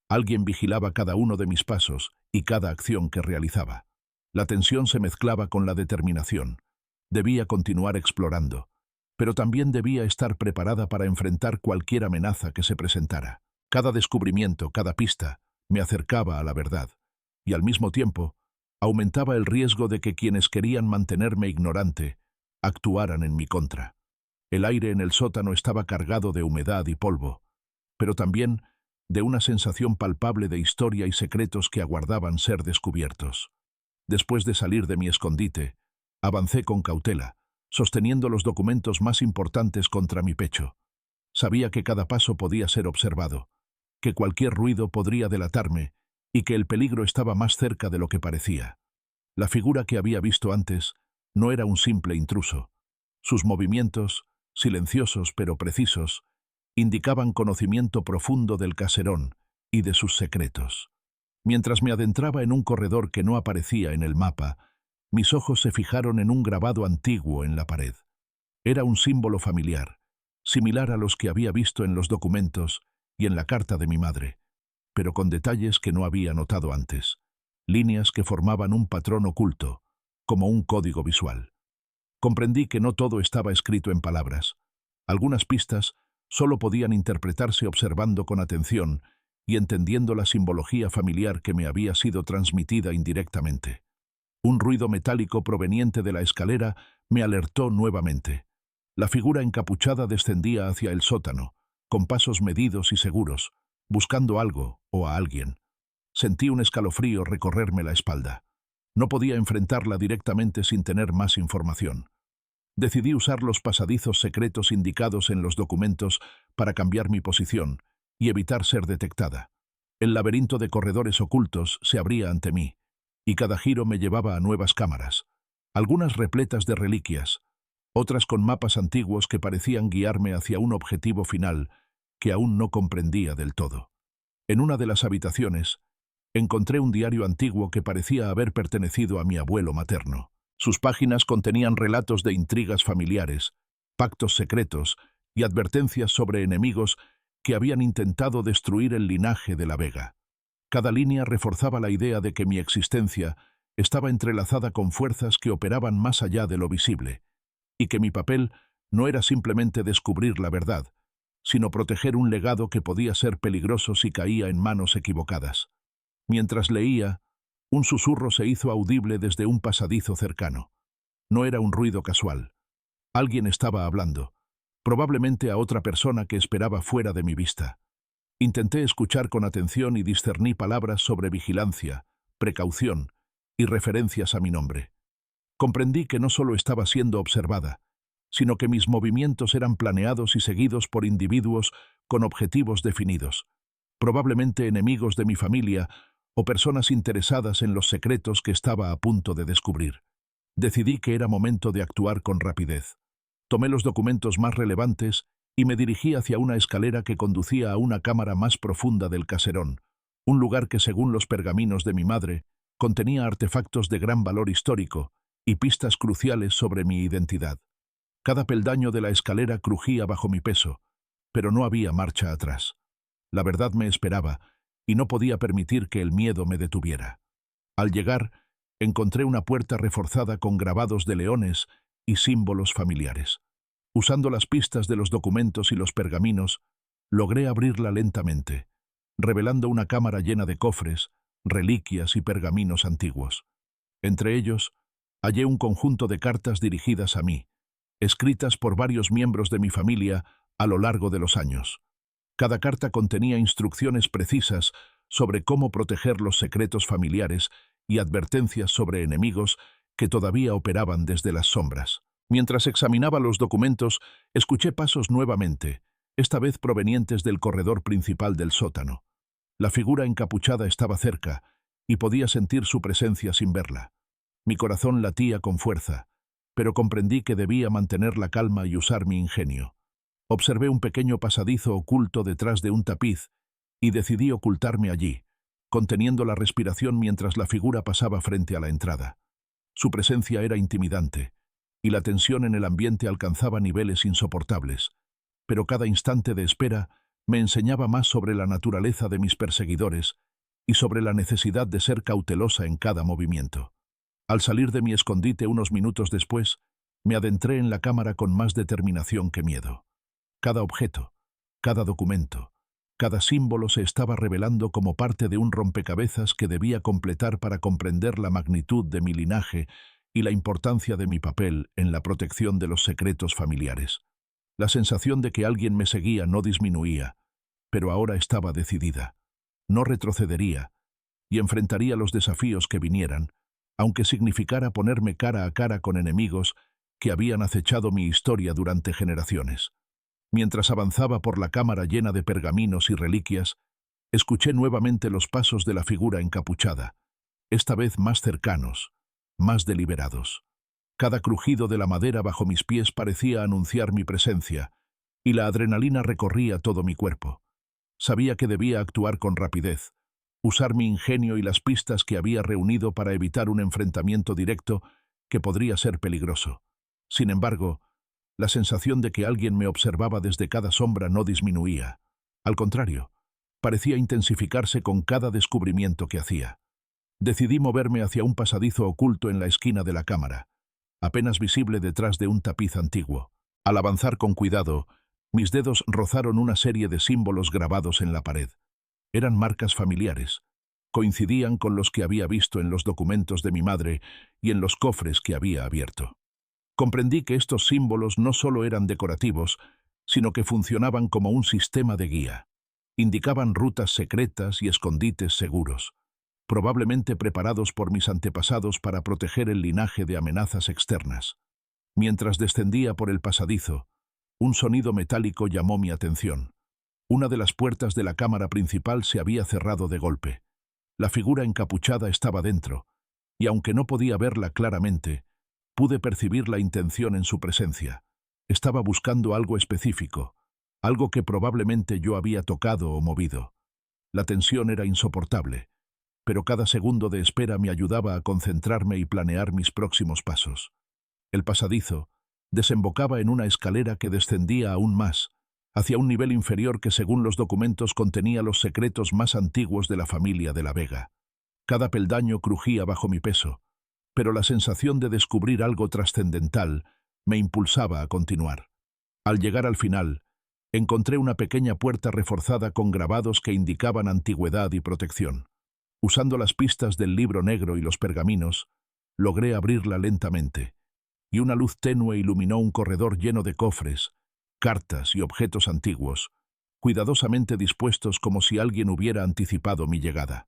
Alguien vigilaba cada uno de mis pasos y cada acción que realizaba. La tensión se mezclaba con la determinación. Debía continuar explorando, pero también debía estar preparada para enfrentar cualquier amenaza que se presentara. Cada descubrimiento, cada pista, me acercaba a la verdad, y al mismo tiempo, aumentaba el riesgo de que quienes querían mantenerme ignorante actuaran en mi contra. El aire en el sótano estaba cargado de humedad y polvo, pero también de una sensación palpable de historia y secretos que aguardaban ser descubiertos. Después de salir de mi escondite, avancé con cautela, sosteniendo los documentos más importantes contra mi pecho. Sabía que cada paso podía ser observado, que cualquier ruido podría delatarme y que el peligro estaba más cerca de lo que parecía. La figura que había visto antes no era un simple intruso. Sus movimientos, silenciosos pero precisos, indicaban conocimiento profundo del caserón y de sus secretos. Mientras me adentraba en un corredor que no aparecía en el mapa, mis ojos se fijaron en un grabado antiguo en la pared. Era un símbolo familiar, similar a los que había visto en los documentos y en la carta de mi madre, pero con detalles que no había notado antes, líneas que formaban un patrón oculto, como un código visual. Comprendí que no todo estaba escrito en palabras. Algunas pistas solo podían interpretarse observando con atención y entendiendo la simbología familiar que me había sido transmitida indirectamente. Un ruido metálico proveniente de la escalera me alertó nuevamente. La figura encapuchada descendía hacia el sótano, con pasos medidos y seguros, buscando algo o a alguien. Sentí un escalofrío recorrerme la espalda. No podía enfrentarla directamente sin tener más información. Decidí usar los pasadizos secretos indicados en los documentos para cambiar mi posición y evitar ser detectada. El laberinto de corredores ocultos se abría ante mí, y cada giro me llevaba a nuevas cámaras, algunas repletas de reliquias, otras con mapas antiguos que parecían guiarme hacia un objetivo final que aún no comprendía del todo. En una de las habitaciones, encontré un diario antiguo que parecía haber pertenecido a mi abuelo materno. Sus páginas contenían relatos de intrigas familiares, pactos secretos y advertencias sobre enemigos que habían intentado destruir el linaje de la Vega. Cada línea reforzaba la idea de que mi existencia estaba entrelazada con fuerzas que operaban más allá de lo visible, y que mi papel no era simplemente descubrir la verdad, sino proteger un legado que podía ser peligroso si caía en manos equivocadas. Mientras leía, un susurro se hizo audible desde un pasadizo cercano. No era un ruido casual. Alguien estaba hablando, probablemente a otra persona que esperaba fuera de mi vista. Intenté escuchar con atención y discerní palabras sobre vigilancia, precaución y referencias a mi nombre. Comprendí que no solo estaba siendo observada, sino que mis movimientos eran planeados y seguidos por individuos con objetivos definidos, probablemente enemigos de mi familia o personas interesadas en los secretos que estaba a punto de descubrir. Decidí que era momento de actuar con rapidez. Tomé los documentos más relevantes y me dirigí hacia una escalera que conducía a una cámara más profunda del caserón, un lugar que, según los pergaminos de mi madre, contenía artefactos de gran valor histórico y pistas cruciales sobre mi identidad. Cada peldaño de la escalera crujía bajo mi peso, pero no había marcha atrás. La verdad me esperaba, y no podía permitir que el miedo me detuviera. Al llegar, encontré una puerta reforzada con grabados de leones y símbolos familiares. Usando las pistas de los documentos y los pergaminos, logré abrirla lentamente. revelando una cámara llena de cofres, reliquias y pergaminos antiguos. Entre ellos, hallé un conjunto de cartas dirigidas a mí, escritas por varios miembros de mi familia a lo largo de los años. Cada carta contenía instrucciones precisas sobre cómo proteger los secretos familiares y advertencias sobre enemigos que todavía operaban desde las sombras. Mientras examinaba los documentos, escuché pasos nuevamente, esta vez provenientes del corredor principal del sótano. La figura encapuchada estaba cerca, y podía sentir su presencia sin verla. Mi corazón latía con fuerza, pero comprendí que debía mantener la calma y usar mi ingenio. Observé un pequeño pasadizo oculto detrás de un tapiz y decidí ocultarme allí, conteniendo la respiración mientras la figura pasaba frente a la entrada. Su presencia era intimidante, y la tensión en el ambiente alcanzaba niveles insoportables, pero cada instante de espera me enseñaba más sobre la naturaleza de mis perseguidores y sobre la necesidad de ser cautelosa en cada movimiento. Al salir de mi escondite unos minutos después, me adentré en la cámara con más determinación que miedo. Cada objeto, cada documento, cada símbolo se estaba revelando como parte de un rompecabezas que debía completar para comprender la magnitud de mi linaje y la importancia de mi papel en la protección de los secretos familiares. La sensación de que alguien me seguía no disminuía, pero ahora estaba decidida. No retrocedería, y enfrentaría los desafíos que vinieran, aunque significara ponerme cara a cara con enemigos que habían acechado mi historia durante generaciones. Mientras avanzaba por la cámara llena de pergaminos y reliquias, escuché nuevamente los pasos de la figura encapuchada, esta vez más cercanos, más deliberados. Cada crujido de la madera bajo mis pies parecía anunciar mi presencia, y la adrenalina recorría todo mi cuerpo. Sabía que debía actuar con rapidez, usar mi ingenio y las pistas que había reunido para evitar un enfrentamiento directo que podría ser peligroso. Sin embargo, la sensación de que alguien me observaba desde cada sombra no disminuía. Al contrario, parecía intensificarse con cada descubrimiento que hacía. Decidí moverme hacia un pasadizo oculto en la esquina de la cámara, apenas visible detrás de un tapiz antiguo. Al avanzar con cuidado, mis dedos rozaron una serie de símbolos grabados en la pared. Eran marcas familiares. Coincidían con los que había visto en los documentos de mi madre y en los cofres que había abierto. Comprendí que estos símbolos no solo eran decorativos, sino que funcionaban como un sistema de guía. Indicaban rutas secretas y escondites seguros, probablemente preparados por mis antepasados para proteger el linaje de amenazas externas. Mientras descendía por el pasadizo, un sonido metálico llamó mi atención. Una de las puertas de la cámara principal se había cerrado de golpe. La figura encapuchada estaba dentro, y aunque no podía verla claramente, pude percibir la intención en su presencia. Estaba buscando algo específico, algo que probablemente yo había tocado o movido. La tensión era insoportable, pero cada segundo de espera me ayudaba a concentrarme y planear mis próximos pasos. El pasadizo desembocaba en una escalera que descendía aún más, hacia un nivel inferior que según los documentos contenía los secretos más antiguos de la familia de la Vega. Cada peldaño crujía bajo mi peso, pero la sensación de descubrir algo trascendental me impulsaba a continuar. Al llegar al final, encontré una pequeña puerta reforzada con grabados que indicaban antigüedad y protección. Usando las pistas del libro negro y los pergaminos, logré abrirla lentamente, y una luz tenue iluminó un corredor lleno de cofres, cartas y objetos antiguos, cuidadosamente dispuestos como si alguien hubiera anticipado mi llegada.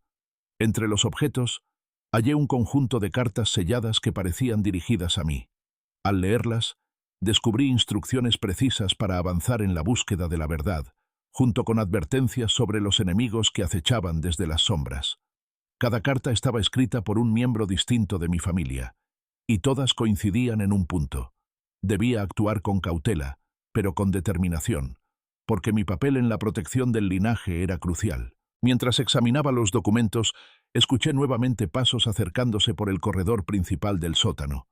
Entre los objetos, hallé un conjunto de cartas selladas que parecían dirigidas a mí. Al leerlas, descubrí instrucciones precisas para avanzar en la búsqueda de la verdad, junto con advertencias sobre los enemigos que acechaban desde las sombras. Cada carta estaba escrita por un miembro distinto de mi familia, y todas coincidían en un punto. Debía actuar con cautela, pero con determinación, porque mi papel en la protección del linaje era crucial. Mientras examinaba los documentos, escuché nuevamente pasos acercándose por el corredor principal del sótano.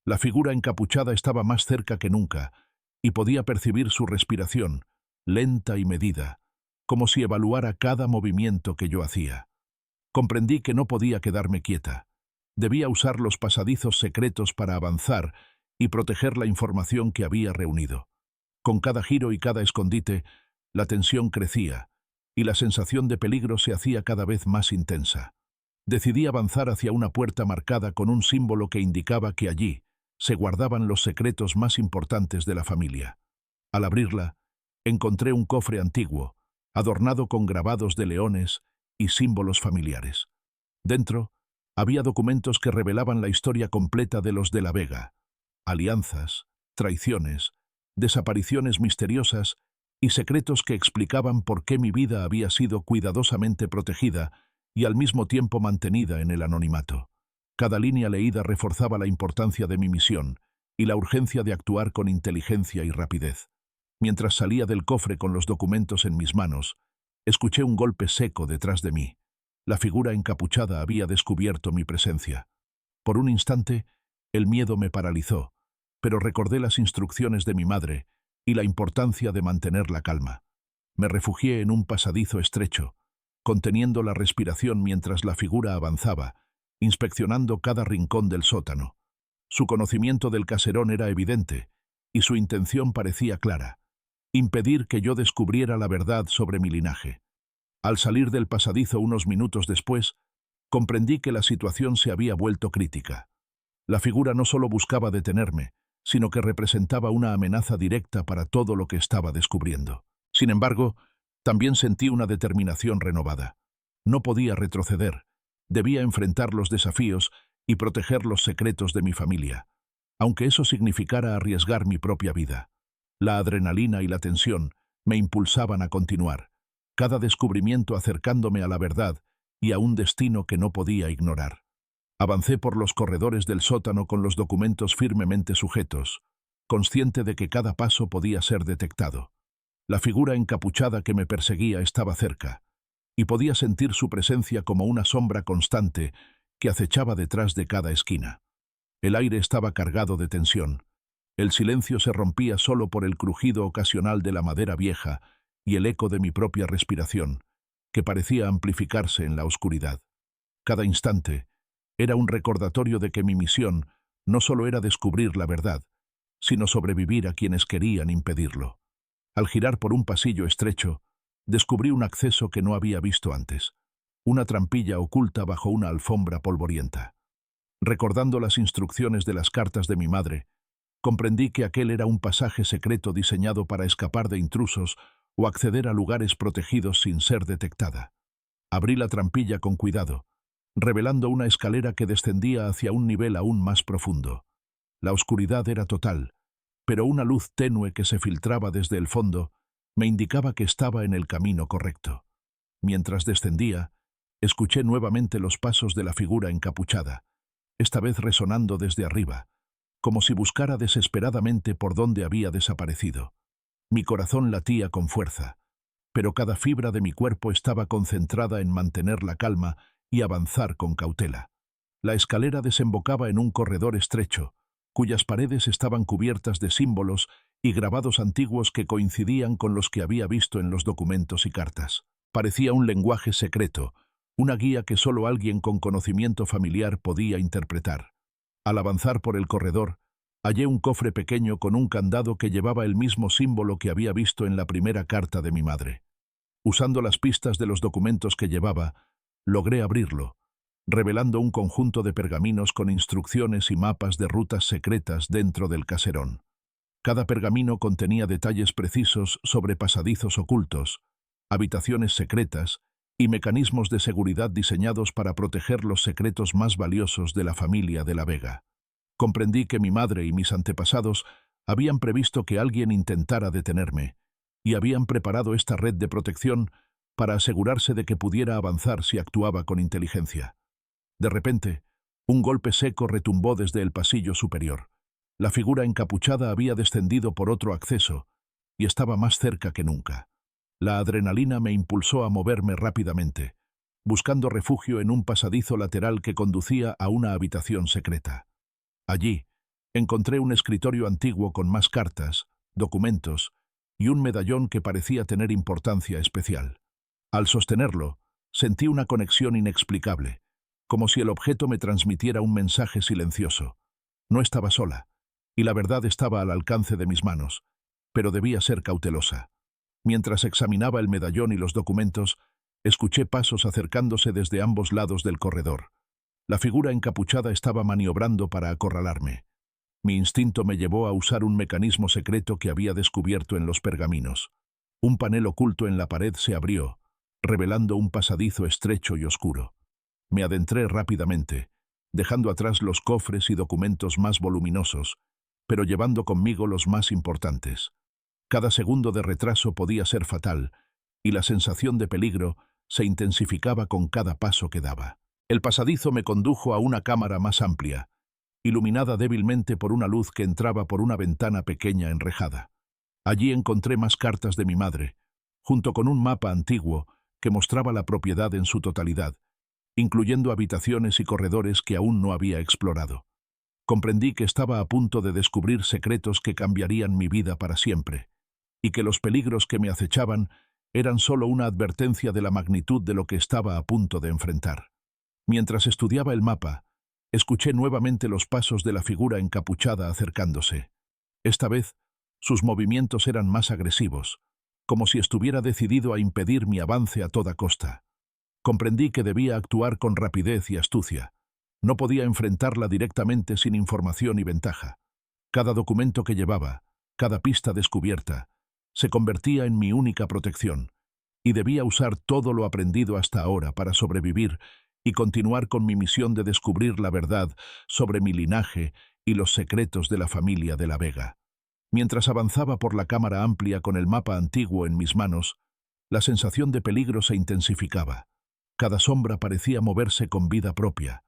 La figura encapuchada estaba más cerca que nunca, y podía percibir su respiración, lenta y medida, como si evaluara cada movimiento que yo hacía. Comprendí que no podía quedarme quieta. Debía usar los pasadizos secretos para avanzar y proteger la información que había reunido. Con cada giro y cada escondite, la tensión crecía, y la sensación de peligro se hacía cada vez más intensa. Decidí avanzar hacia una puerta marcada con un símbolo que indicaba que allí se guardaban los secretos más importantes de la familia. Al abrirla, encontré un cofre antiguo, adornado con grabados de leones y símbolos familiares. Dentro, había documentos que revelaban la historia completa de los de la Vega: alianzas, traiciones, desapariciones misteriosas y secretos que explicaban por qué mi vida había sido cuidadosamente protegida y al mismo tiempo mantenida en el anonimato. Cada línea leída reforzaba la importancia de mi misión y la urgencia de actuar con inteligencia y rapidez. Mientras salía del cofre con los documentos en mis manos, escuché un golpe seco detrás de mí. La figura encapuchada había descubierto mi presencia. Por un instante, el miedo me paralizó, pero recordé las instrucciones de mi madre y la importancia de mantener la calma. Me refugié en un pasadizo estrecho, conteniendo la respiración mientras la figura avanzaba, inspeccionando cada rincón del sótano. Su conocimiento del caserón era evidente, y su intención parecía clara: impedir que yo descubriera la verdad sobre mi linaje. Al salir del pasadizo unos minutos después, comprendí que la situación se había vuelto crítica. La figura no solo buscaba detenerme, sino que representaba una amenaza directa para todo lo que estaba descubriendo. Sin embargo, también sentí una determinación renovada. No podía retroceder. Debía enfrentar los desafíos y proteger los secretos de mi familia, aunque eso significara arriesgar mi propia vida. La adrenalina y la tensión me impulsaban a continuar, cada descubrimiento acercándome a la verdad y a un destino que no podía ignorar. Avancé por los corredores del sótano con los documentos firmemente sujetos, consciente de que cada paso podía ser detectado. La figura encapuchada que me perseguía estaba cerca, y podía sentir su presencia como una sombra constante que acechaba detrás de cada esquina. El aire estaba cargado de tensión. El silencio se rompía solo por el crujido ocasional de la madera vieja y el eco de mi propia respiración, que parecía amplificarse en la oscuridad. Cada instante era un recordatorio de que mi misión no solo era descubrir la verdad, sino sobrevivir a quienes querían impedirlo. Al girar por un pasillo estrecho, descubrí un acceso que no había visto antes, una trampilla oculta bajo una alfombra polvorienta. Recordando las instrucciones de las cartas de mi madre, comprendí que aquel era un pasaje secreto diseñado para escapar de intrusos o acceder a lugares protegidos sin ser detectada. Abrí la trampilla con cuidado, revelando una escalera que descendía hacia un nivel aún más profundo. La oscuridad era total, pero una luz tenue que se filtraba desde el fondo me indicaba que estaba en el camino correcto. Mientras descendía, escuché nuevamente los pasos de la figura encapuchada, esta vez resonando desde arriba, como si buscara desesperadamente por dónde había desaparecido. Mi corazón latía con fuerza, pero cada fibra de mi cuerpo estaba concentrada en mantener la calma y avanzar con cautela. La escalera desembocaba en un corredor estrecho, cuyas paredes estaban cubiertas de símbolos y grabados antiguos que coincidían con los que había visto en los documentos y cartas. Parecía un lenguaje secreto, una guía que solo alguien con conocimiento familiar podía interpretar. Al avanzar por el corredor, hallé un cofre pequeño con un candado que llevaba el mismo símbolo que había visto en la primera carta de mi madre. Usando las pistas de los documentos que llevaba, logré abrirlo, revelando un conjunto de pergaminos con instrucciones y mapas de rutas secretas dentro del caserón. Cada pergamino contenía detalles precisos sobre pasadizos ocultos, habitaciones secretas y mecanismos de seguridad diseñados para proteger los secretos más valiosos de la familia de la Vega. Comprendí que mi madre y mis antepasados habían previsto que alguien intentara detenerme, y habían preparado esta red de protección para asegurarse de que pudiera avanzar si actuaba con inteligencia. De repente, un golpe seco retumbó desde el pasillo superior. La figura encapuchada había descendido por otro acceso y estaba más cerca que nunca. La adrenalina me impulsó a moverme rápidamente, buscando refugio en un pasadizo lateral que conducía a una habitación secreta. Allí, encontré un escritorio antiguo con más cartas, documentos y un medallón que parecía tener importancia especial. Al sostenerlo, sentí una conexión inexplicable, como si el objeto me transmitiera un mensaje silencioso. No estaba sola, y la verdad estaba al alcance de mis manos, pero debía ser cautelosa. Mientras examinaba el medallón y los documentos, escuché pasos acercándose desde ambos lados del corredor. La figura encapuchada estaba maniobrando para acorralarme. Mi instinto me llevó a usar un mecanismo secreto que había descubierto en los pergaminos. Un panel oculto en la pared se abrió, revelando un pasadizo estrecho y oscuro. Me adentré rápidamente, dejando atrás los cofres y documentos más voluminosos, pero llevando conmigo los más importantes. Cada segundo de retraso podía ser fatal, y la sensación de peligro se intensificaba con cada paso que daba. El pasadizo me condujo a una cámara más amplia, iluminada débilmente por una luz que entraba por una ventana pequeña enrejada. Allí encontré más cartas de mi madre, junto con un mapa antiguo que mostraba la propiedad en su totalidad, incluyendo habitaciones y corredores que aún no había explorado. Comprendí que estaba a punto de descubrir secretos que cambiarían mi vida para siempre, y que los peligros que me acechaban eran solo una advertencia de la magnitud de lo que estaba a punto de enfrentar. Mientras estudiaba el mapa, escuché nuevamente los pasos de la figura encapuchada acercándose. Esta vez, sus movimientos eran más agresivos, como si estuviera decidido a impedir mi avance a toda costa. Comprendí que debía actuar con rapidez y astucia. No podía enfrentarla directamente sin información y ventaja. Cada documento que llevaba, cada pista descubierta, se convertía en mi única protección, y debía usar todo lo aprendido hasta ahora para sobrevivir y continuar con mi misión de descubrir la verdad sobre mi linaje y los secretos de la familia de la Vega. Mientras avanzaba por la cámara amplia con el mapa antiguo en mis manos, la sensación de peligro se intensificaba. Cada sombra parecía moverse con vida propia.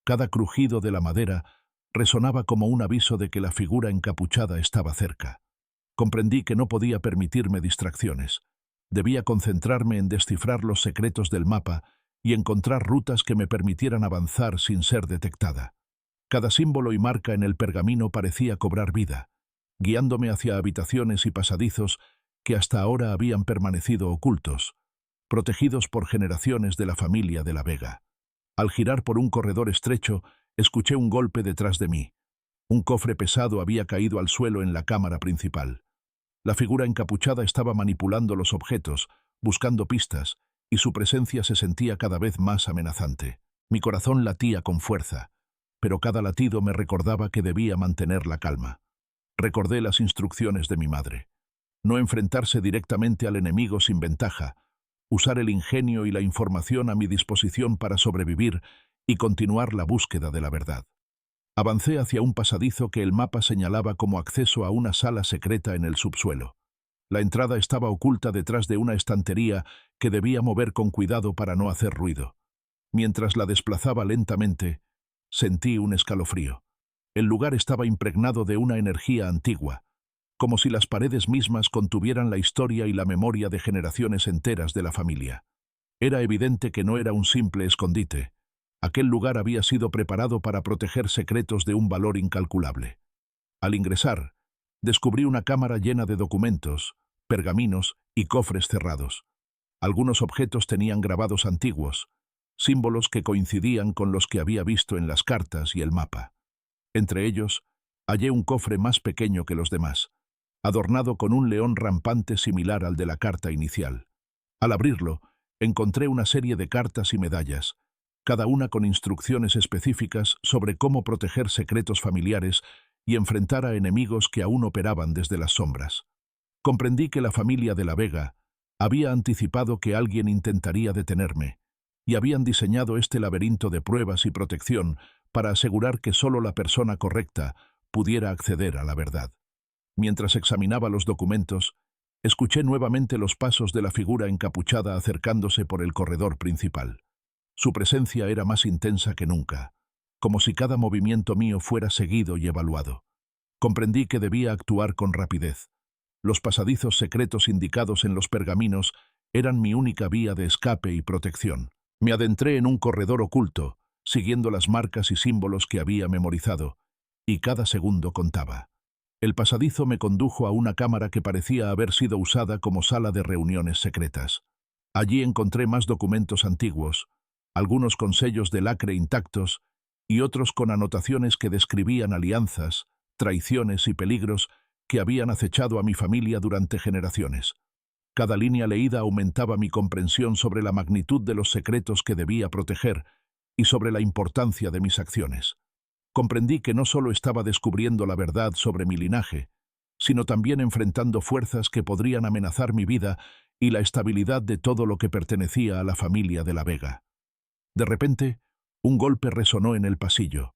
Cada crujido de la madera resonaba como un aviso de que la figura encapuchada estaba cerca. Comprendí que no podía permitirme distracciones. Debía concentrarme en descifrar los secretos del mapa y encontrar rutas que me permitieran avanzar sin ser detectada. Cada símbolo y marca en el pergamino parecía cobrar vida, guiándome hacia habitaciones y pasadizos que hasta ahora habían permanecido ocultos, protegidos por generaciones de la familia de la Vega. Al girar por un corredor estrecho, escuché un golpe detrás de mí. Un cofre pesado había caído al suelo en la cámara principal. La figura encapuchada estaba manipulando los objetos, buscando pistas, y su presencia se sentía cada vez más amenazante. Mi corazón latía con fuerza, pero cada latido me recordaba que debía mantener la calma. Recordé las instrucciones de mi madre. No enfrentarse directamente al enemigo sin ventaja, usar el ingenio y la información a mi disposición para sobrevivir y continuar la búsqueda de la verdad. Avancé hacia un pasadizo que el mapa señalaba como acceso a una sala secreta en el subsuelo. La entrada estaba oculta detrás de una estantería que debía mover con cuidado para no hacer ruido. Mientras la desplazaba lentamente, sentí un escalofrío. El lugar estaba impregnado de una energía antigua, como si las paredes mismas contuvieran la historia y la memoria de generaciones enteras de la familia. Era evidente que no era un simple escondite. Aquel lugar había sido preparado para proteger secretos de un valor incalculable. Al ingresar, descubrí una cámara llena de documentos, pergaminos y cofres cerrados. Algunos objetos tenían grabados antiguos, símbolos que coincidían con los que había visto en las cartas y el mapa. Entre ellos, hallé un cofre más pequeño que los demás, adornado con un león rampante similar al de la carta inicial. Al abrirlo, encontré una serie de cartas y medallas, cada una con instrucciones específicas sobre cómo proteger secretos familiares y enfrentar a enemigos que aún operaban desde las sombras. Comprendí que la familia de la Vega había anticipado que alguien intentaría detenerme, y habían diseñado este laberinto de pruebas y protección para asegurar que solo la persona correcta pudiera acceder a la verdad. Mientras examinaba los documentos, escuché nuevamente los pasos de la figura encapuchada acercándose por el corredor principal. Su presencia era más intensa que nunca, como si cada movimiento mío fuera seguido y evaluado. Comprendí que debía actuar con rapidez. Los pasadizos secretos indicados en los pergaminos eran mi única vía de escape y protección. Me adentré en un corredor oculto, siguiendo las marcas y símbolos que había memorizado, y cada segundo contaba. El pasadizo me condujo a una cámara que parecía haber sido usada como sala de reuniones secretas. Allí encontré más documentos antiguos, algunos con sellos de lacre intactos y otros con anotaciones que describían alianzas, traiciones y peligros que habían acechado a mi familia durante generaciones. Cada línea leída aumentaba mi comprensión sobre la magnitud de los secretos que debía proteger y sobre la importancia de mis acciones. Comprendí que no solo estaba descubriendo la verdad sobre mi linaje, sino también enfrentando fuerzas que podrían amenazar mi vida y la estabilidad de todo lo que pertenecía a la familia de la Vega. De repente, un golpe resonó en el pasillo.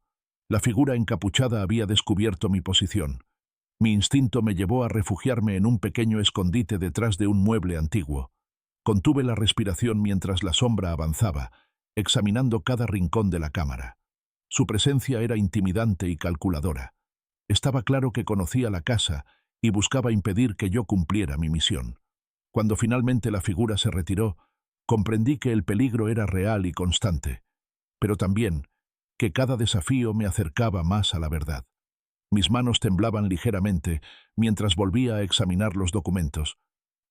La figura encapuchada había descubierto mi posición. Mi instinto me llevó a refugiarme en un pequeño escondite detrás de un mueble antiguo. Contuve la respiración mientras la sombra avanzaba, examinando cada rincón de la cámara. Su presencia era intimidante y calculadora. Estaba claro que conocía la casa y buscaba impedir que yo cumpliera mi misión. Cuando finalmente la figura se retiró, comprendí que el peligro era real y constante, pero también que cada desafío me acercaba más a la verdad. Mis manos temblaban ligeramente mientras volvía a examinar los documentos,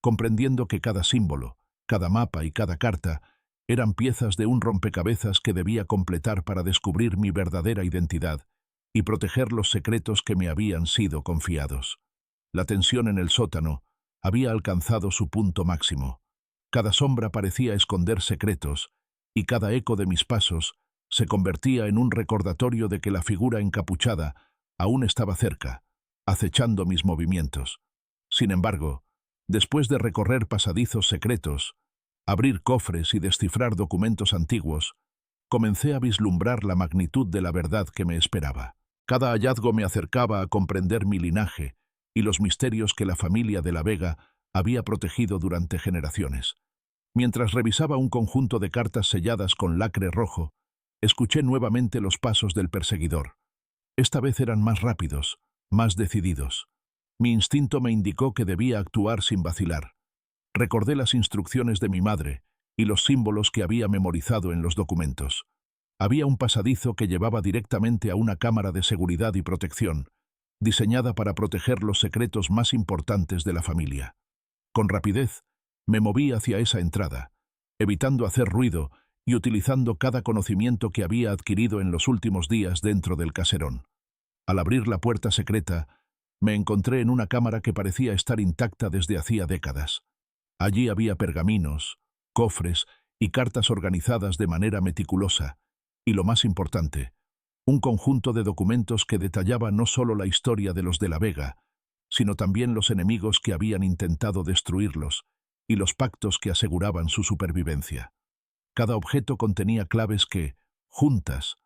comprendiendo que cada símbolo, cada mapa y cada carta eran piezas de un rompecabezas que debía completar para descubrir mi verdadera identidad y proteger los secretos que me habían sido confiados. La tensión en el sótano había alcanzado su punto máximo. Cada sombra parecía esconder secretos, y cada eco de mis pasos se convertía en un recordatorio de que la figura encapuchada aún estaba cerca, acechando mis movimientos. Sin embargo, después de recorrer pasadizos secretos, abrir cofres y descifrar documentos antiguos, comencé a vislumbrar la magnitud de la verdad que me esperaba. Cada hallazgo me acercaba a comprender mi linaje y los misterios que la familia de la Vega había protegido durante generaciones. Mientras revisaba un conjunto de cartas selladas con lacre rojo, escuché nuevamente los pasos del perseguidor. Esta vez eran más rápidos, más decididos. Mi instinto me indicó que debía actuar sin vacilar. Recordé las instrucciones de mi madre y los símbolos que había memorizado en los documentos. Había un pasadizo que llevaba directamente a una cámara de seguridad y protección, diseñada para proteger los secretos más importantes de la familia. Con rapidez, me moví hacia esa entrada, evitando hacer ruido y utilizando cada conocimiento que había adquirido en los últimos días dentro del caserón. Al abrir la puerta secreta, me encontré en una cámara que parecía estar intacta desde hacía décadas. Allí había pergaminos, cofres y cartas organizadas de manera meticulosa, y lo más importante, un conjunto de documentos que detallaba no solo la historia de los de la Vega, sino también los enemigos que habían intentado destruirlos y los pactos que aseguraban su supervivencia. Cada objeto contenía claves que, juntas,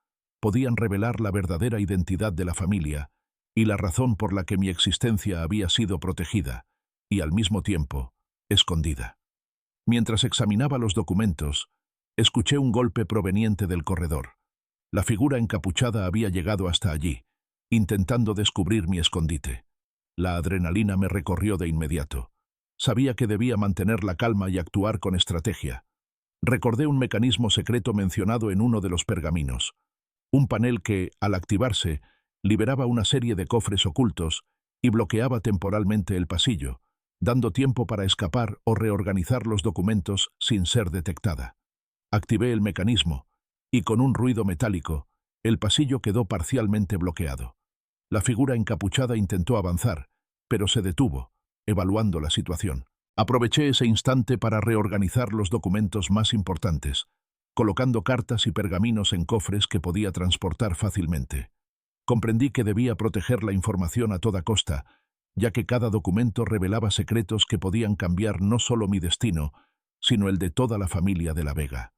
podían revelar la verdadera identidad de la familia y la razón por la que mi existencia había sido protegida y, al mismo tiempo, escondida. Mientras examinaba los documentos, escuché un golpe proveniente del corredor. La figura encapuchada había llegado hasta allí, intentando descubrir mi escondite. La adrenalina me recorrió de inmediato. Sabía que debía mantener la calma y actuar con estrategia. Recordé un mecanismo secreto mencionado en uno de los pergaminos. Un panel que, al activarse, liberaba una serie de cofres ocultos y bloqueaba temporalmente el pasillo, dando tiempo para escapar o reorganizar los documentos sin ser detectada. Activé el mecanismo, y con un ruido metálico, el pasillo quedó parcialmente bloqueado. La figura encapuchada intentó avanzar, pero se detuvo, evaluando la situación. Aproveché ese instante para reorganizar los documentos más importantes, colocando cartas y pergaminos en cofres que podía transportar fácilmente. Comprendí que debía proteger la información a toda costa, ya que cada documento revelaba secretos que podían cambiar no solo mi destino, sino el de toda la familia de la Vega.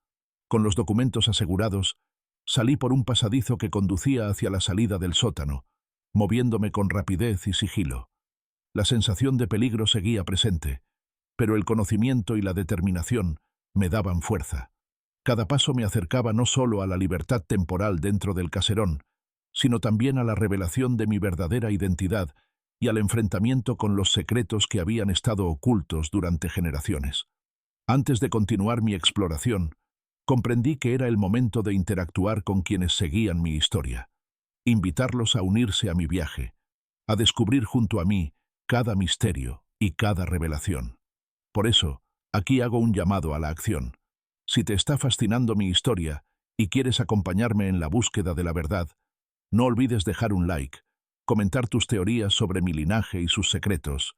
Con los documentos asegurados, salí por un pasadizo que conducía hacia la salida del sótano, moviéndome con rapidez y sigilo. La sensación de peligro seguía presente, pero el conocimiento y la determinación me daban fuerza. Cada paso me acercaba no solo a la libertad temporal dentro del caserón, sino también a la revelación de mi verdadera identidad y al enfrentamiento con los secretos que habían estado ocultos durante generaciones. Antes de continuar mi exploración, comprendí que era el momento de interactuar con quienes seguían mi historia, invitarlos a unirse a mi viaje, a descubrir junto a mí cada misterio y cada revelación. Por eso, aquí hago un llamado a la acción. Si te está fascinando mi historia y quieres acompañarme en la búsqueda de la verdad, no olvides dejar un like, comentar tus teorías sobre mi linaje y sus secretos,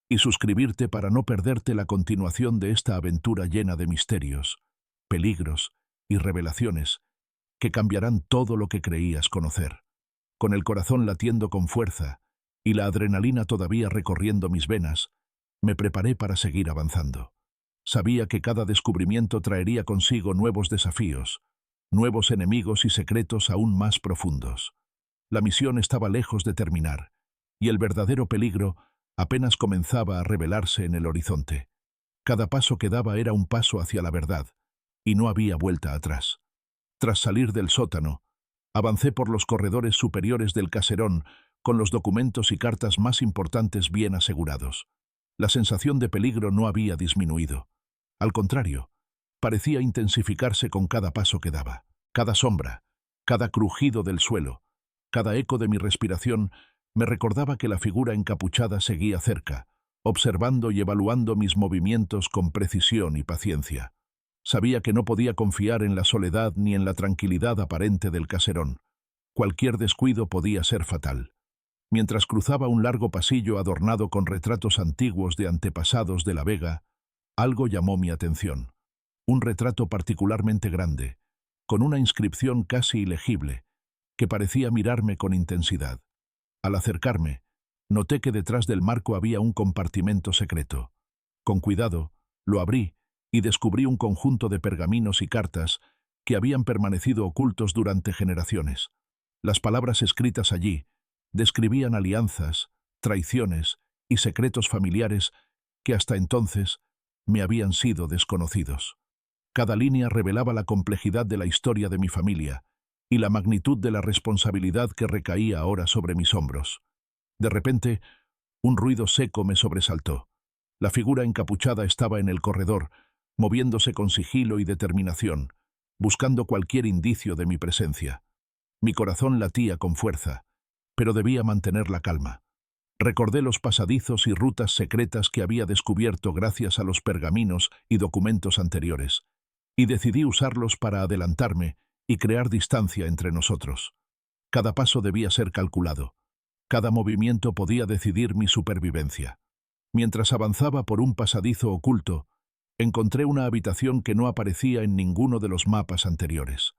y suscribirte para no perderte la continuación de esta aventura llena de misterios, peligros y revelaciones que cambiarán todo lo que creías conocer. Con el corazón latiendo con fuerza y la adrenalina todavía recorriendo mis venas, me preparé para seguir avanzando. Sabía que cada descubrimiento traería consigo nuevos desafíos, nuevos enemigos y secretos aún más profundos. La misión estaba lejos de terminar, y el verdadero peligro apenas comenzaba a revelarse en el horizonte. Cada paso que daba era un paso hacia la verdad, y no había vuelta atrás. Tras salir del sótano, avancé por los corredores superiores del caserón con los documentos y cartas más importantes bien asegurados. La sensación de peligro no había disminuido. Al contrario, parecía intensificarse con cada paso que daba. Cada sombra, cada crujido del suelo, cada eco de mi respiración me recordaba que la figura encapuchada seguía cerca, observando y evaluando mis movimientos con precisión y paciencia. Sabía que no podía confiar en la soledad ni en la tranquilidad aparente del caserón. Cualquier descuido podía ser fatal. Mientras cruzaba un largo pasillo adornado con retratos antiguos de antepasados de la Vega, algo llamó mi atención. Un retrato particularmente grande, con una inscripción casi ilegible, que parecía mirarme con intensidad. Al acercarme, noté que detrás del marco había un compartimento secreto. Con cuidado, lo abrí y descubrí un conjunto de pergaminos y cartas que habían permanecido ocultos durante generaciones. Las palabras escritas allí describían alianzas, traiciones y secretos familiares que hasta entonces me habían sido desconocidos. Cada línea revelaba la complejidad de la historia de mi familia y la magnitud de la responsabilidad que recaía ahora sobre mis hombros. De repente, un ruido seco me sobresaltó. La figura encapuchada estaba en el corredor, moviéndose con sigilo y determinación, buscando cualquier indicio de mi presencia. Mi corazón latía con fuerza, pero debía mantener la calma. Recordé los pasadizos y rutas secretas que había descubierto gracias a los pergaminos y documentos anteriores, y decidí usarlos para adelantarme y crear distancia entre nosotros. Cada paso debía ser calculado. Cada movimiento podía decidir mi supervivencia. Mientras avanzaba por un pasadizo oculto, encontré una habitación que no aparecía en ninguno de los mapas anteriores.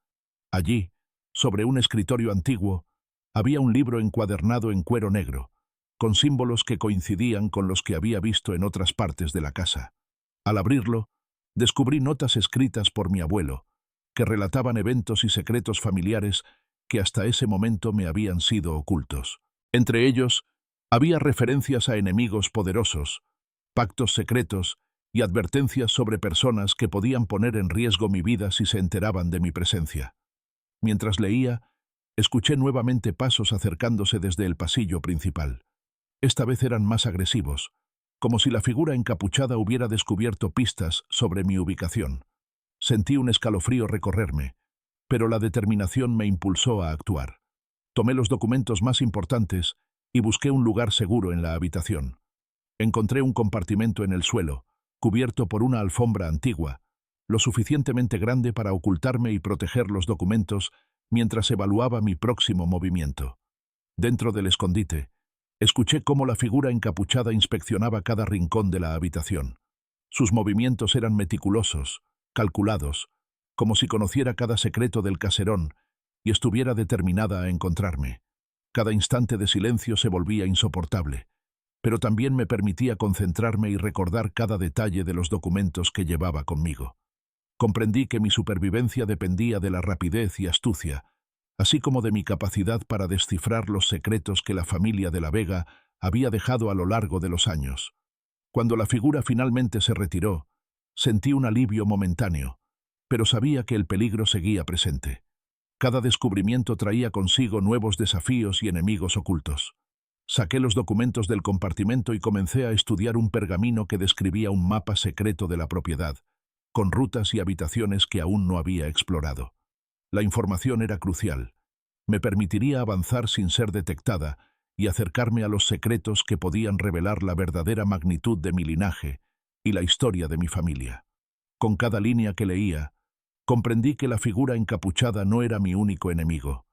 Allí, sobre un escritorio antiguo, había un libro encuadernado en cuero negro, con símbolos que coincidían con los que había visto en otras partes de la casa. Al abrirlo, descubrí notas escritas por mi abuelo, que relataban eventos y secretos familiares que hasta ese momento me habían sido ocultos. Entre ellos, había referencias a enemigos poderosos, pactos secretos y advertencias sobre personas que podían poner en riesgo mi vida si se enteraban de mi presencia. Mientras leía, escuché nuevamente pasos acercándose desde el pasillo principal. Esta vez eran más agresivos, como si la figura encapuchada hubiera descubierto pistas sobre mi ubicación. Sentí un escalofrío recorrerme, pero la determinación me impulsó a actuar. Tomé los documentos más importantes y busqué un lugar seguro en la habitación. Encontré un compartimento en el suelo, cubierto por una alfombra antigua, lo suficientemente grande para ocultarme y proteger los documentos mientras evaluaba mi próximo movimiento. Dentro del escondite, escuché cómo la figura encapuchada inspeccionaba cada rincón de la habitación. Sus movimientos eran meticulosos, calculados, como si conociera cada secreto del caserón y estuviera determinada a encontrarme. Cada instante de silencio se volvía insoportable, pero también me permitía concentrarme y recordar cada detalle de los documentos que llevaba conmigo. Comprendí que mi supervivencia dependía de la rapidez y astucia, así como de mi capacidad para descifrar los secretos que la familia de la Vega había dejado a lo largo de los años. Cuando la figura finalmente se retiró, sentí un alivio momentáneo, pero sabía que el peligro seguía presente. Cada descubrimiento traía consigo nuevos desafíos y enemigos ocultos. Saqué los documentos del compartimento y comencé a estudiar un pergamino que describía un mapa secreto de la propiedad, con rutas y habitaciones que aún no había explorado. La información era crucial. Me permitiría avanzar sin ser detectada y acercarme a los secretos que podían revelar la verdadera magnitud de mi linaje y la historia de mi familia. Con cada línea que leía, comprendí que la figura encapuchada no era mi único enemigo.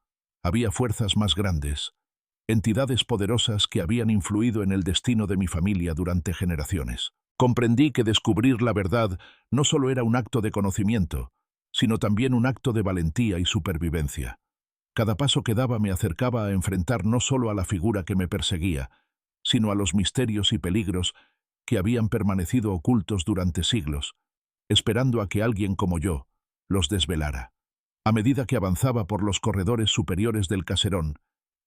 Había fuerzas más grandes, entidades poderosas que habían influido en el destino de mi familia durante generaciones. Comprendí que descubrir la verdad no solo era un acto de conocimiento, sino también un acto de valentía y supervivencia. Cada paso que daba me acercaba a enfrentar no solo a la figura que me perseguía, sino a los misterios y peligros que habían permanecido ocultos durante siglos, esperando a que alguien como yo los desvelara. A medida que avanzaba por los corredores superiores del caserón,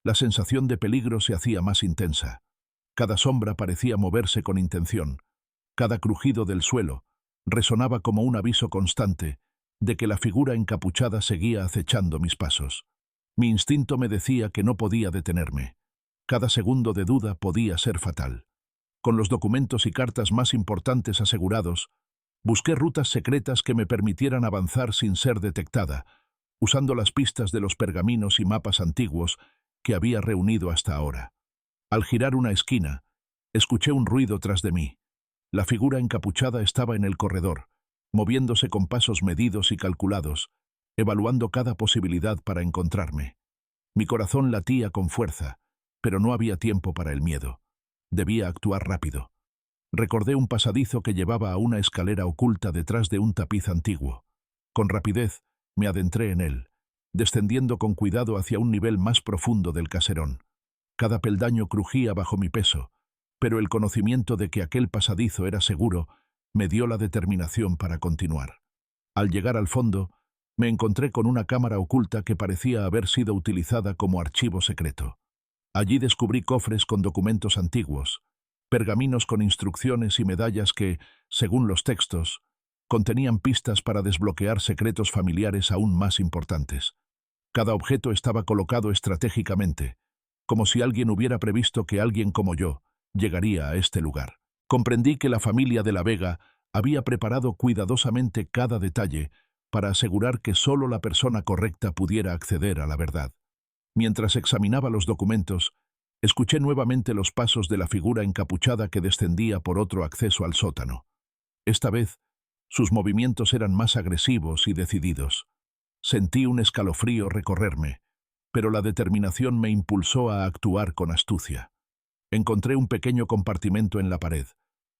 la sensación de peligro se hacía más intensa. Cada sombra parecía moverse con intención. Cada crujido del suelo resonaba como un aviso constante de que la figura encapuchada seguía acechando mis pasos. Mi instinto me decía que no podía detenerme. Cada segundo de duda podía ser fatal. Con los documentos y cartas más importantes asegurados, busqué rutas secretas que me permitieran avanzar sin ser detectada, usando las pistas de los pergaminos y mapas antiguos que había reunido hasta ahora. Al girar una esquina, escuché un ruido tras de mí. La figura encapuchada estaba en el corredor, moviéndose con pasos medidos y calculados, evaluando cada posibilidad para encontrarme. Mi corazón latía con fuerza, pero no había tiempo para el miedo. Debía actuar rápido. Recordé un pasadizo que llevaba a una escalera oculta detrás de un tapiz antiguo. Con rapidez, me adentré en él, descendiendo con cuidado hacia un nivel más profundo del caserón. Cada peldaño crujía bajo mi peso, pero el conocimiento de que aquel pasadizo era seguro me dio la determinación para continuar. Al llegar al fondo, me encontré con una cámara oculta que parecía haber sido utilizada como archivo secreto. Allí descubrí cofres con documentos antiguos, pergaminos con instrucciones y medallas que, según los textos, contenían pistas para desbloquear secretos familiares aún más importantes. Cada objeto estaba colocado estratégicamente, como si alguien hubiera previsto que alguien como yo llegaría a este lugar. Comprendí que la familia de la Vega había preparado cuidadosamente cada detalle para asegurar que solo la persona correcta pudiera acceder a la verdad. Mientras examinaba los documentos, escuché nuevamente los pasos de la figura encapuchada que descendía por otro acceso al sótano. Esta vez, sus movimientos eran más agresivos y decididos. Sentí un escalofrío recorrerme, pero la determinación me impulsó a actuar con astucia. Encontré un pequeño compartimento en la pared,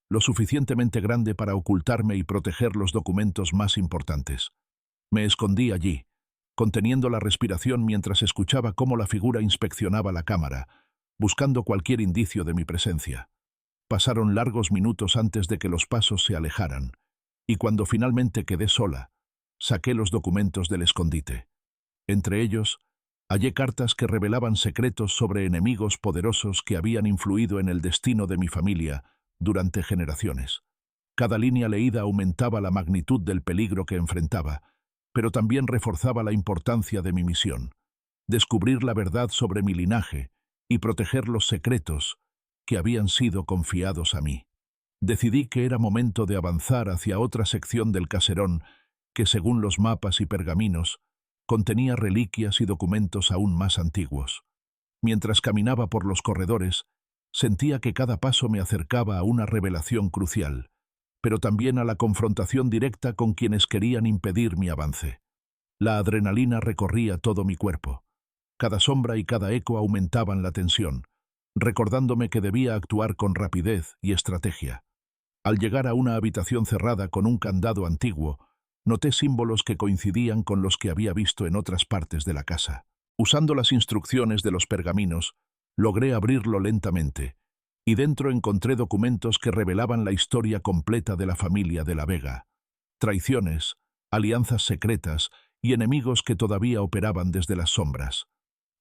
lo suficientemente grande para ocultarme y proteger los documentos más importantes. Me escondí allí, conteniendo la respiración mientras escuchaba cómo la figura inspeccionaba la cámara, buscando cualquier indicio de mi presencia. Pasaron largos minutos antes de que los pasos se alejaran, y cuando finalmente quedé sola, saqué los documentos del escondite. Entre ellos, hallé cartas que revelaban secretos sobre enemigos poderosos que habían influido en el destino de mi familia durante generaciones. Cada línea leída aumentaba la magnitud del peligro que enfrentaba, pero también reforzaba la importancia de mi misión: descubrir la verdad sobre mi linaje y proteger los secretos que habían sido confiados a mí. Decidí que era momento de avanzar hacia otra sección del caserón que, según los mapas y pergaminos, contenía reliquias y documentos aún más antiguos. Mientras caminaba por los corredores, sentía que cada paso me acercaba a una revelación crucial, pero también a la confrontación directa con quienes querían impedir mi avance. La adrenalina recorría todo mi cuerpo. Cada sombra y cada eco aumentaban la tensión, recordándome que debía actuar con rapidez y estrategia. Al llegar a una habitación cerrada con un candado antiguo, noté símbolos que coincidían con los que había visto en otras partes de la casa. Usando las instrucciones de los pergaminos, logré abrirlo lentamente, y dentro encontré documentos que revelaban la historia completa de la familia de la Vega. Traiciones, alianzas secretas y enemigos que todavía operaban desde las sombras.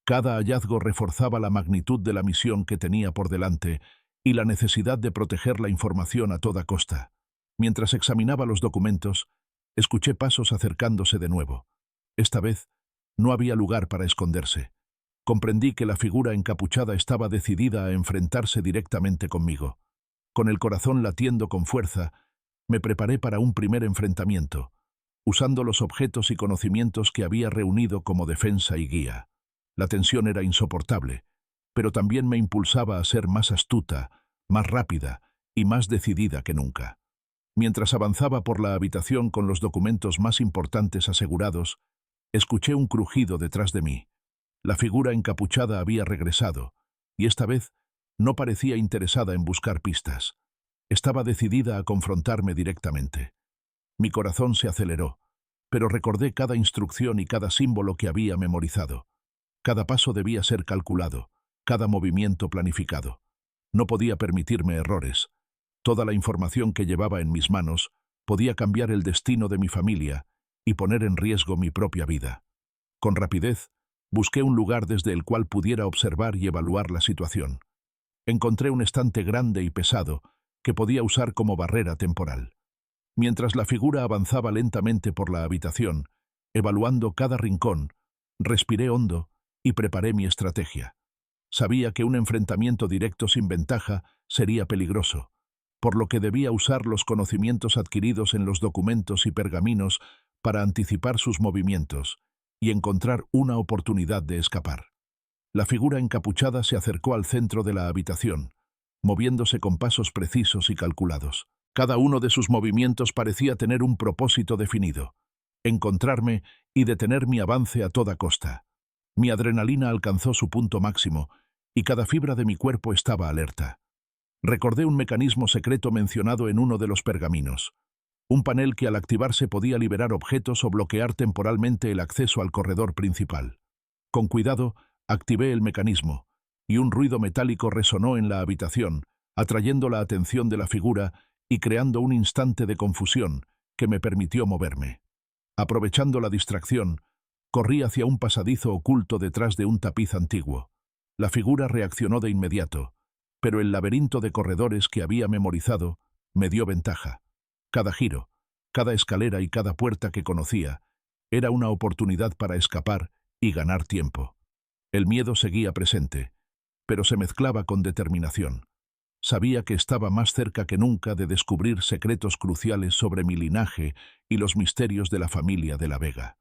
Cada hallazgo reforzaba la magnitud de la misión que tenía por delante y la necesidad de proteger la información a toda costa. Mientras examinaba los documentos, escuché pasos acercándose de nuevo. Esta vez, no había lugar para esconderse. Comprendí que la figura encapuchada estaba decidida a enfrentarse directamente conmigo. Con el corazón latiendo con fuerza, me preparé para un primer enfrentamiento, usando los objetos y conocimientos que había reunido como defensa y guía. La tensión era insoportable, pero también me impulsaba a ser más astuta, más rápida y más decidida que nunca. Mientras avanzaba por la habitación con los documentos más importantes asegurados, escuché un crujido detrás de mí. La figura encapuchada había regresado, y esta vez no parecía interesada en buscar pistas. Estaba decidida a confrontarme directamente. Mi corazón se aceleró, pero recordé cada instrucción y cada símbolo que había memorizado. Cada paso debía ser calculado, cada movimiento planificado. No podía permitirme errores. Toda la información que llevaba en mis manos podía cambiar el destino de mi familia y poner en riesgo mi propia vida. Con rapidez, busqué un lugar desde el cual pudiera observar y evaluar la situación. Encontré un estante grande y pesado que podía usar como barrera temporal. Mientras la figura avanzaba lentamente por la habitación, evaluando cada rincón, respiré hondo y preparé mi estrategia. Sabía que un enfrentamiento directo sin ventaja sería peligroso, por lo que debía usar los conocimientos adquiridos en los documentos y pergaminos para anticipar sus movimientos y encontrar una oportunidad de escapar. La figura encapuchada se acercó al centro de la habitación, moviéndose con pasos precisos y calculados. Cada uno de sus movimientos parecía tener un propósito definido: encontrarme y detener mi avance a toda costa. Mi adrenalina alcanzó su punto máximo y cada fibra de mi cuerpo estaba alerta. Recordé un mecanismo secreto mencionado en uno de los pergaminos, un panel que al activarse podía liberar objetos o bloquear temporalmente el acceso al corredor principal. Con cuidado, activé el mecanismo, y un ruido metálico resonó en la habitación, atrayendo la atención de la figura y creando un instante de confusión que me permitió moverme. Aprovechando la distracción, corrí hacia un pasadizo oculto detrás de un tapiz antiguo. La figura reaccionó de inmediato, pero el laberinto de corredores que había memorizado me dio ventaja. Cada giro, cada escalera y cada puerta que conocía era una oportunidad para escapar y ganar tiempo. El miedo seguía presente, pero se mezclaba con determinación. Sabía que estaba más cerca que nunca de descubrir secretos cruciales sobre mi linaje y los misterios de la familia de la Vega.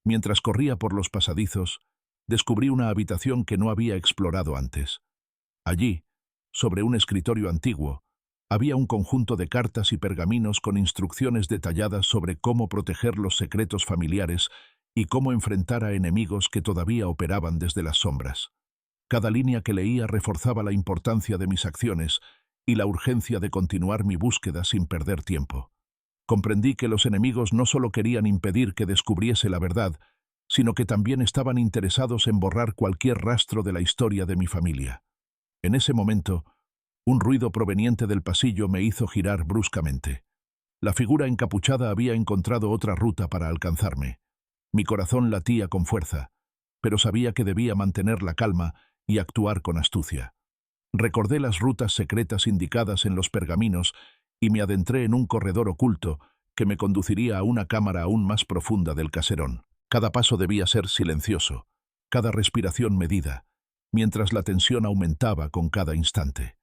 Mientras corría por los pasadizos, descubrí una habitación que no había explorado antes. Allí, sobre un escritorio antiguo, había un conjunto de cartas y pergaminos con instrucciones detalladas sobre cómo proteger los secretos familiares y cómo enfrentar a enemigos que todavía operaban desde las sombras. Cada línea que leía reforzaba la importancia de mis acciones y la urgencia de continuar mi búsqueda sin perder tiempo. Comprendí que los enemigos no solo querían impedir que descubriese la verdad, sino que también estaban interesados en borrar cualquier rastro de la historia de mi familia. En ese momento, un ruido proveniente del pasillo me hizo girar bruscamente. La figura encapuchada había encontrado otra ruta para alcanzarme. Mi corazón latía con fuerza, pero sabía que debía mantener la calma y actuar con astucia. Recordé las rutas secretas indicadas en los pergaminos y me adentré en un corredor oculto que me conduciría a una cámara aún más profunda del caserón. Cada paso debía ser silencioso, cada respiración medida, mientras la tensión aumentaba con cada instante.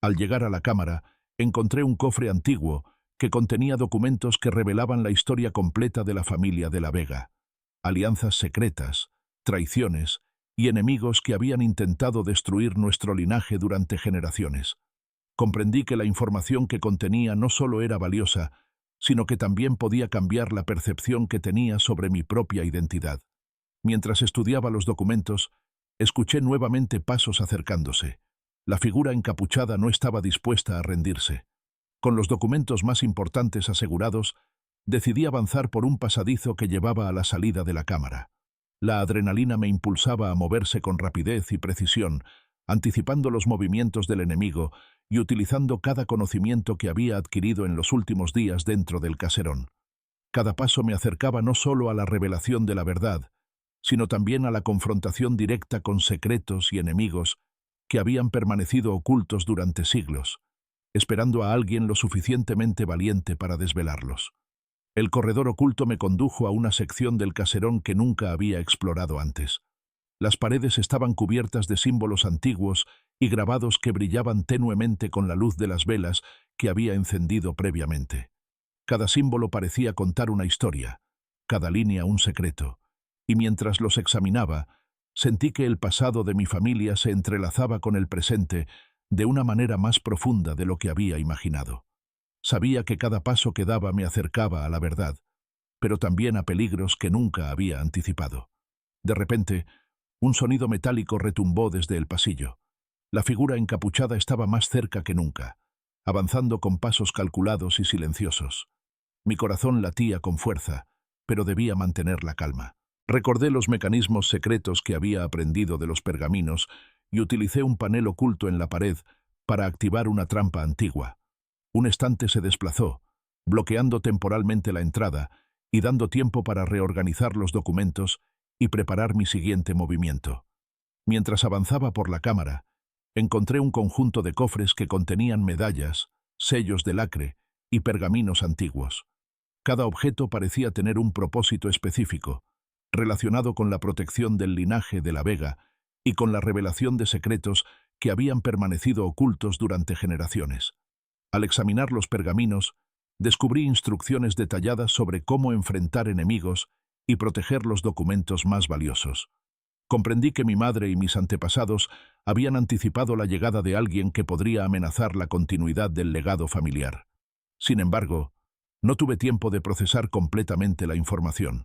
Al llegar a la cámara, encontré un cofre antiguo que contenía documentos que revelaban la historia completa de la familia de la Vega. Alianzas secretas, traiciones y enemigos que habían intentado destruir nuestro linaje durante generaciones. Comprendí que la información que contenía no solo era valiosa, sino que también podía cambiar la percepción que tenía sobre mi propia identidad. Mientras estudiaba los documentos, escuché nuevamente pasos acercándose. La figura encapuchada no estaba dispuesta a rendirse. Con los documentos más importantes asegurados, decidí avanzar por un pasadizo que llevaba a la salida de la cámara. La adrenalina me impulsaba a moverse con rapidez y precisión, anticipando los movimientos del enemigo y utilizando cada conocimiento que había adquirido en los últimos días dentro del caserón. Cada paso me acercaba no solo a la revelación de la verdad, sino también a la confrontación directa con secretos y enemigos que habían permanecido ocultos durante siglos, esperando a alguien lo suficientemente valiente para desvelarlos. El corredor oculto me condujo a una sección del caserón que nunca había explorado antes. Las paredes estaban cubiertas de símbolos antiguos y grabados que brillaban tenuemente con la luz de las velas que había encendido previamente. Cada símbolo parecía contar una historia, cada línea un secreto, y mientras los examinaba, sentí que el pasado de mi familia se entrelazaba con el presente de una manera más profunda de lo que había imaginado. Sabía que cada paso que daba me acercaba a la verdad, pero también a peligros que nunca había anticipado. De repente, un sonido metálico retumbó desde el pasillo. La figura encapuchada estaba más cerca que nunca, avanzando con pasos calculados y silenciosos. Mi corazón latía con fuerza, pero debía mantener la calma. Recordé los mecanismos secretos que había aprendido de los pergaminos y utilicé un panel oculto en la pared para activar una trampa antigua. Un estante se desplazó, bloqueando temporalmente la entrada y dando tiempo para reorganizar los documentos y preparar mi siguiente movimiento. Mientras avanzaba por la cámara, encontré un conjunto de cofres que contenían medallas, sellos de lacre y pergaminos antiguos. Cada objeto parecía tener un propósito específico, relacionado con la protección del linaje de la Vega y con la revelación de secretos que habían permanecido ocultos durante generaciones. Al examinar los pergaminos, descubrí instrucciones detalladas sobre cómo enfrentar enemigos y proteger los documentos más valiosos. Comprendí que mi madre y mis antepasados habían anticipado la llegada de alguien que podría amenazar la continuidad del legado familiar. Sin embargo, no tuve tiempo de procesar completamente la información.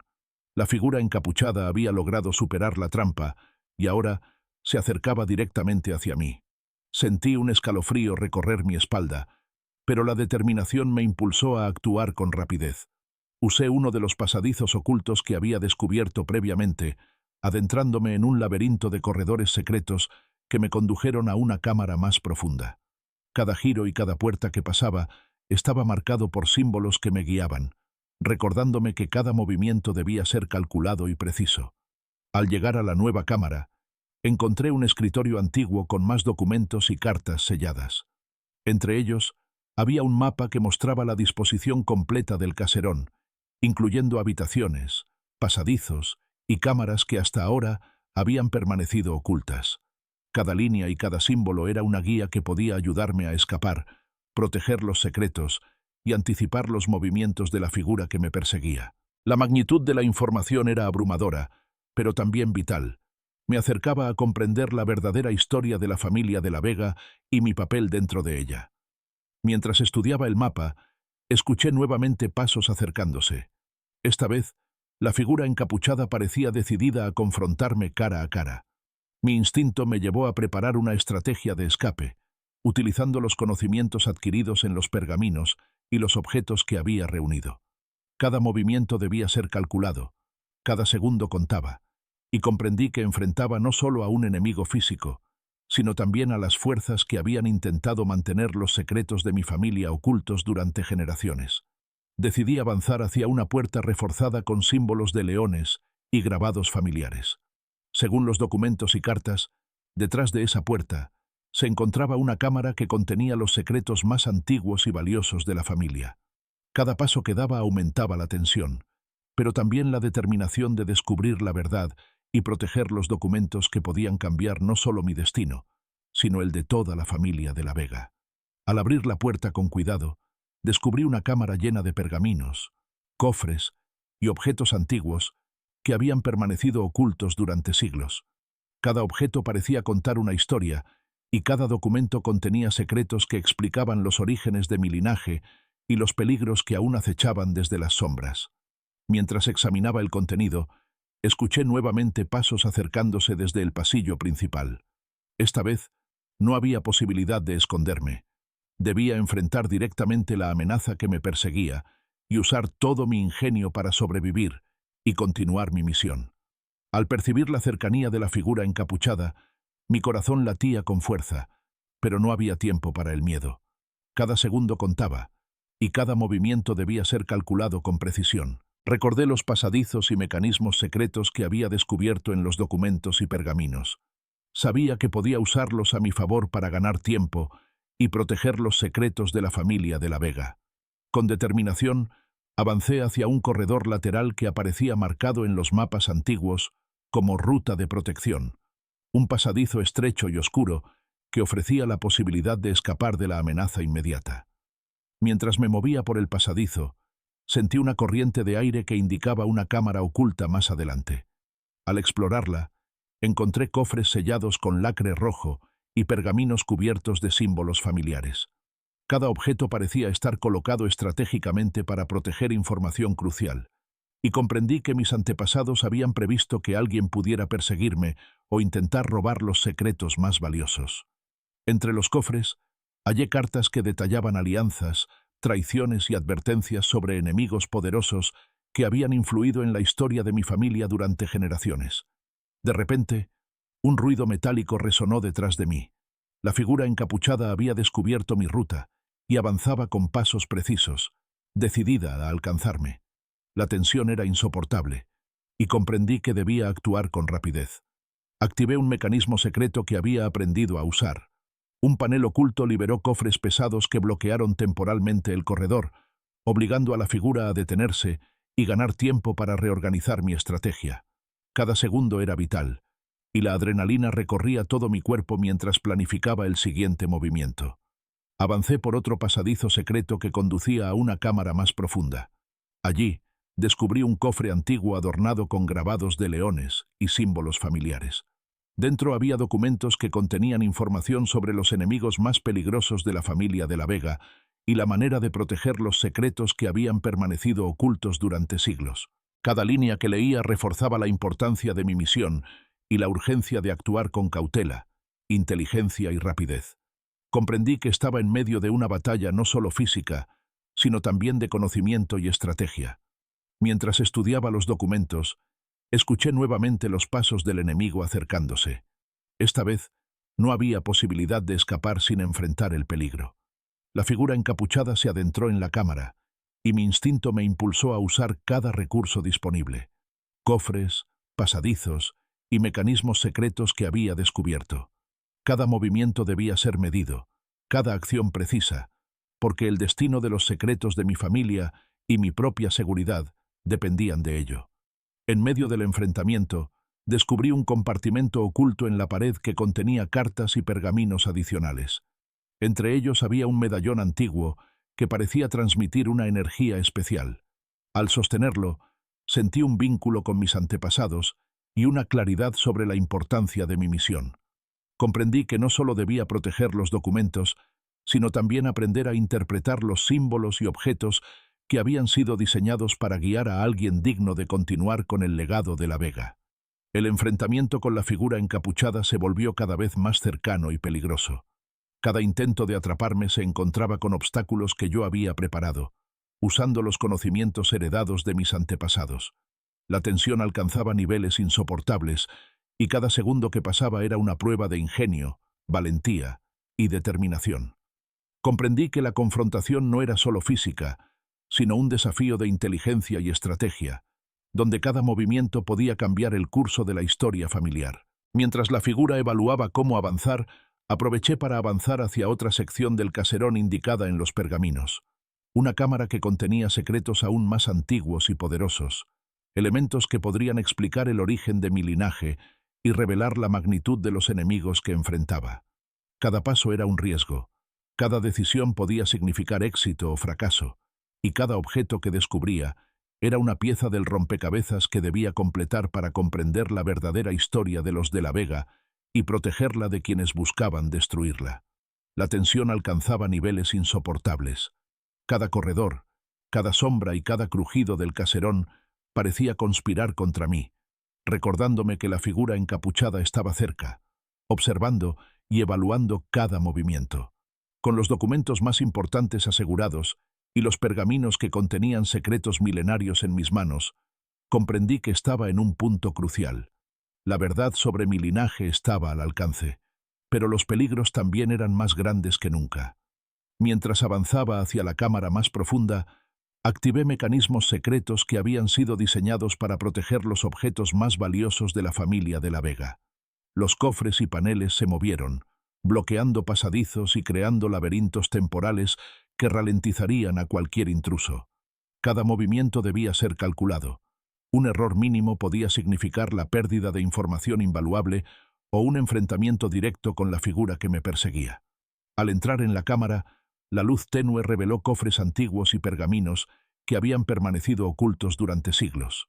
La figura encapuchada había logrado superar la trampa y ahora se acercaba directamente hacia mí. Sentí un escalofrío recorrer mi espalda, pero la determinación me impulsó a actuar con rapidez. Usé uno de los pasadizos ocultos que había descubierto previamente, adentrándome en un laberinto de corredores secretos que me condujeron a una cámara más profunda. Cada giro y cada puerta que pasaba estaba marcado por símbolos que me guiaban, recordándome que cada movimiento debía ser calculado y preciso. Al llegar a la nueva cámara, encontré un escritorio antiguo con más documentos y cartas selladas. Entre ellos, había un mapa que mostraba la disposición completa del caserón, incluyendo habitaciones, pasadizos y cámaras que hasta ahora habían permanecido ocultas. Cada línea y cada símbolo era una guía que podía ayudarme a escapar, proteger los secretos y anticipar los movimientos de la figura que me perseguía. La magnitud de la información era abrumadora, pero también vital. Me acercaba a comprender la verdadera historia de la familia de la Vega y mi papel dentro de ella. Mientras estudiaba el mapa, escuché nuevamente pasos acercándose. Esta vez, la figura encapuchada parecía decidida a confrontarme cara a cara. Mi instinto me llevó a preparar una estrategia de escape, utilizando los conocimientos adquiridos en los pergaminos y los objetos que había reunido. Cada movimiento debía ser calculado, cada segundo contaba, y comprendí que enfrentaba no solo a un enemigo físico, sino también a las fuerzas que habían intentado mantener los secretos de mi familia ocultos durante generaciones. Decidí avanzar hacia una puerta reforzada con símbolos de leones y grabados familiares. Según los documentos y cartas, detrás de esa puerta se encontraba una cámara que contenía los secretos más antiguos y valiosos de la familia. Cada paso que daba aumentaba la tensión, pero también la determinación de descubrir la verdad y proteger los documentos que podían cambiar no solo mi destino, sino el de toda la familia de la Vega. Al abrir la puerta con cuidado, descubrí una cámara llena de pergaminos, cofres y objetos antiguos que habían permanecido ocultos durante siglos. Cada objeto parecía contar una historia y cada documento contenía secretos que explicaban los orígenes de mi linaje y los peligros que aún acechaban desde las sombras. Mientras examinaba el contenido, escuché nuevamente pasos acercándose desde el pasillo principal. Esta vez, no había posibilidad de esconderme. Debía enfrentar directamente la amenaza que me perseguía y usar todo mi ingenio para sobrevivir y continuar mi misión. Al percibir la cercanía de la figura encapuchada, mi corazón latía con fuerza, pero no había tiempo para el miedo. Cada segundo contaba, y cada movimiento debía ser calculado con precisión. Recordé los pasadizos y mecanismos secretos que había descubierto en los documentos y pergaminos. Sabía que podía usarlos a mi favor para ganar tiempo y proteger los secretos de la familia de la Vega. Con determinación, avancé hacia un corredor lateral que aparecía marcado en los mapas antiguos como ruta de protección, un pasadizo estrecho y oscuro que ofrecía la posibilidad de escapar de la amenaza inmediata. Mientras me movía por el pasadizo, sentí una corriente de aire que indicaba una cámara oculta más adelante. Al explorarla, encontré cofres sellados con lacre rojo y pergaminos cubiertos de símbolos familiares. Cada objeto parecía estar colocado estratégicamente para proteger información crucial, y comprendí que mis antepasados habían previsto que alguien pudiera perseguirme o intentar robar los secretos más valiosos. Entre los cofres, hallé cartas que detallaban alianzas, traiciones y advertencias sobre enemigos poderosos que habían influido en la historia de mi familia durante generaciones. De repente, un ruido metálico resonó detrás de mí. La figura encapuchada había descubierto mi ruta y avanzaba con pasos precisos, decidida a alcanzarme. La tensión era insoportable, y comprendí que debía actuar con rapidez. Activé un mecanismo secreto que había aprendido a usar. Un panel oculto liberó cofres pesados que bloquearon temporalmente el corredor, obligando a la figura a detenerse y ganar tiempo para reorganizar mi estrategia. Cada segundo era vital, y la adrenalina recorría todo mi cuerpo mientras planificaba el siguiente movimiento. Avancé por otro pasadizo secreto que conducía a una cámara más profunda. Allí, descubrí un cofre antiguo adornado con grabados de leones y símbolos familiares. Dentro había documentos que contenían información sobre los enemigos más peligrosos de la familia de la Vega y la manera de proteger los secretos que habían permanecido ocultos durante siglos. Cada línea que leía reforzaba la importancia de mi misión y la urgencia de actuar con cautela, inteligencia y rapidez. Comprendí que estaba en medio de una batalla no solo física, sino también de conocimiento y estrategia. Mientras estudiaba los documentos, escuché nuevamente los pasos del enemigo acercándose. Esta vez, no había posibilidad de escapar sin enfrentar el peligro. La figura encapuchada se adentró en la cámara, y mi instinto me impulsó a usar cada recurso disponible. Cofres, pasadizos y mecanismos secretos que había descubierto. Cada movimiento debía ser medido, cada acción precisa, porque el destino de los secretos de mi familia y mi propia seguridad dependían de ello. En medio del enfrentamiento, descubrí un compartimento oculto en la pared que contenía cartas y pergaminos adicionales. Entre ellos había un medallón antiguo que parecía transmitir una energía especial. Al sostenerlo, sentí un vínculo con mis antepasados y una claridad sobre la importancia de mi misión. Comprendí que no solo debía proteger los documentos, sino también aprender a interpretar los símbolos y objetos que habían sido diseñados para guiar a alguien digno de continuar con el legado de la Vega. El enfrentamiento con la figura encapuchada se volvió cada vez más cercano y peligroso. Cada intento de atraparme se encontraba con obstáculos que yo había preparado, usando los conocimientos heredados de mis antepasados. La tensión alcanzaba niveles insoportables, y cada segundo que pasaba era una prueba de ingenio, valentía y determinación. Comprendí que la confrontación no era solo física, sino un desafío de inteligencia y estrategia, donde cada movimiento podía cambiar el curso de la historia familiar. Mientras la figura evaluaba cómo avanzar, aproveché para avanzar hacia otra sección del caserón indicada en los pergaminos. Una cámara que contenía secretos aún más antiguos y poderosos, elementos que podrían explicar el origen de mi linaje y revelar la magnitud de los enemigos que enfrentaba. Cada paso era un riesgo, cada decisión podía significar éxito o fracaso, y cada objeto que descubría era una pieza del rompecabezas que debía completar para comprender la verdadera historia de los de la Vega y protegerla de quienes buscaban destruirla. La tensión alcanzaba niveles insoportables. Cada corredor, cada sombra y cada crujido del caserón parecía conspirar contra mí, recordándome que la figura encapuchada estaba cerca, observando y evaluando cada movimiento. Con los documentos más importantes asegurados y los pergaminos que contenían secretos milenarios en mis manos, comprendí que estaba en un punto crucial. La verdad sobre mi linaje estaba al alcance, pero los peligros también eran más grandes que nunca. Mientras avanzaba hacia la cámara más profunda, activé mecanismos secretos que habían sido diseñados para proteger los objetos más valiosos de la familia de la Vega. Los cofres y paneles se movieron, bloqueando pasadizos y creando laberintos temporales que ralentizarían a cualquier intruso. Cada movimiento debía ser calculado. Un error mínimo podía significar la pérdida de información invaluable o un enfrentamiento directo con la figura que me perseguía. Al entrar en la cámara, la luz tenue reveló cofres antiguos y pergaminos que habían permanecido ocultos durante siglos.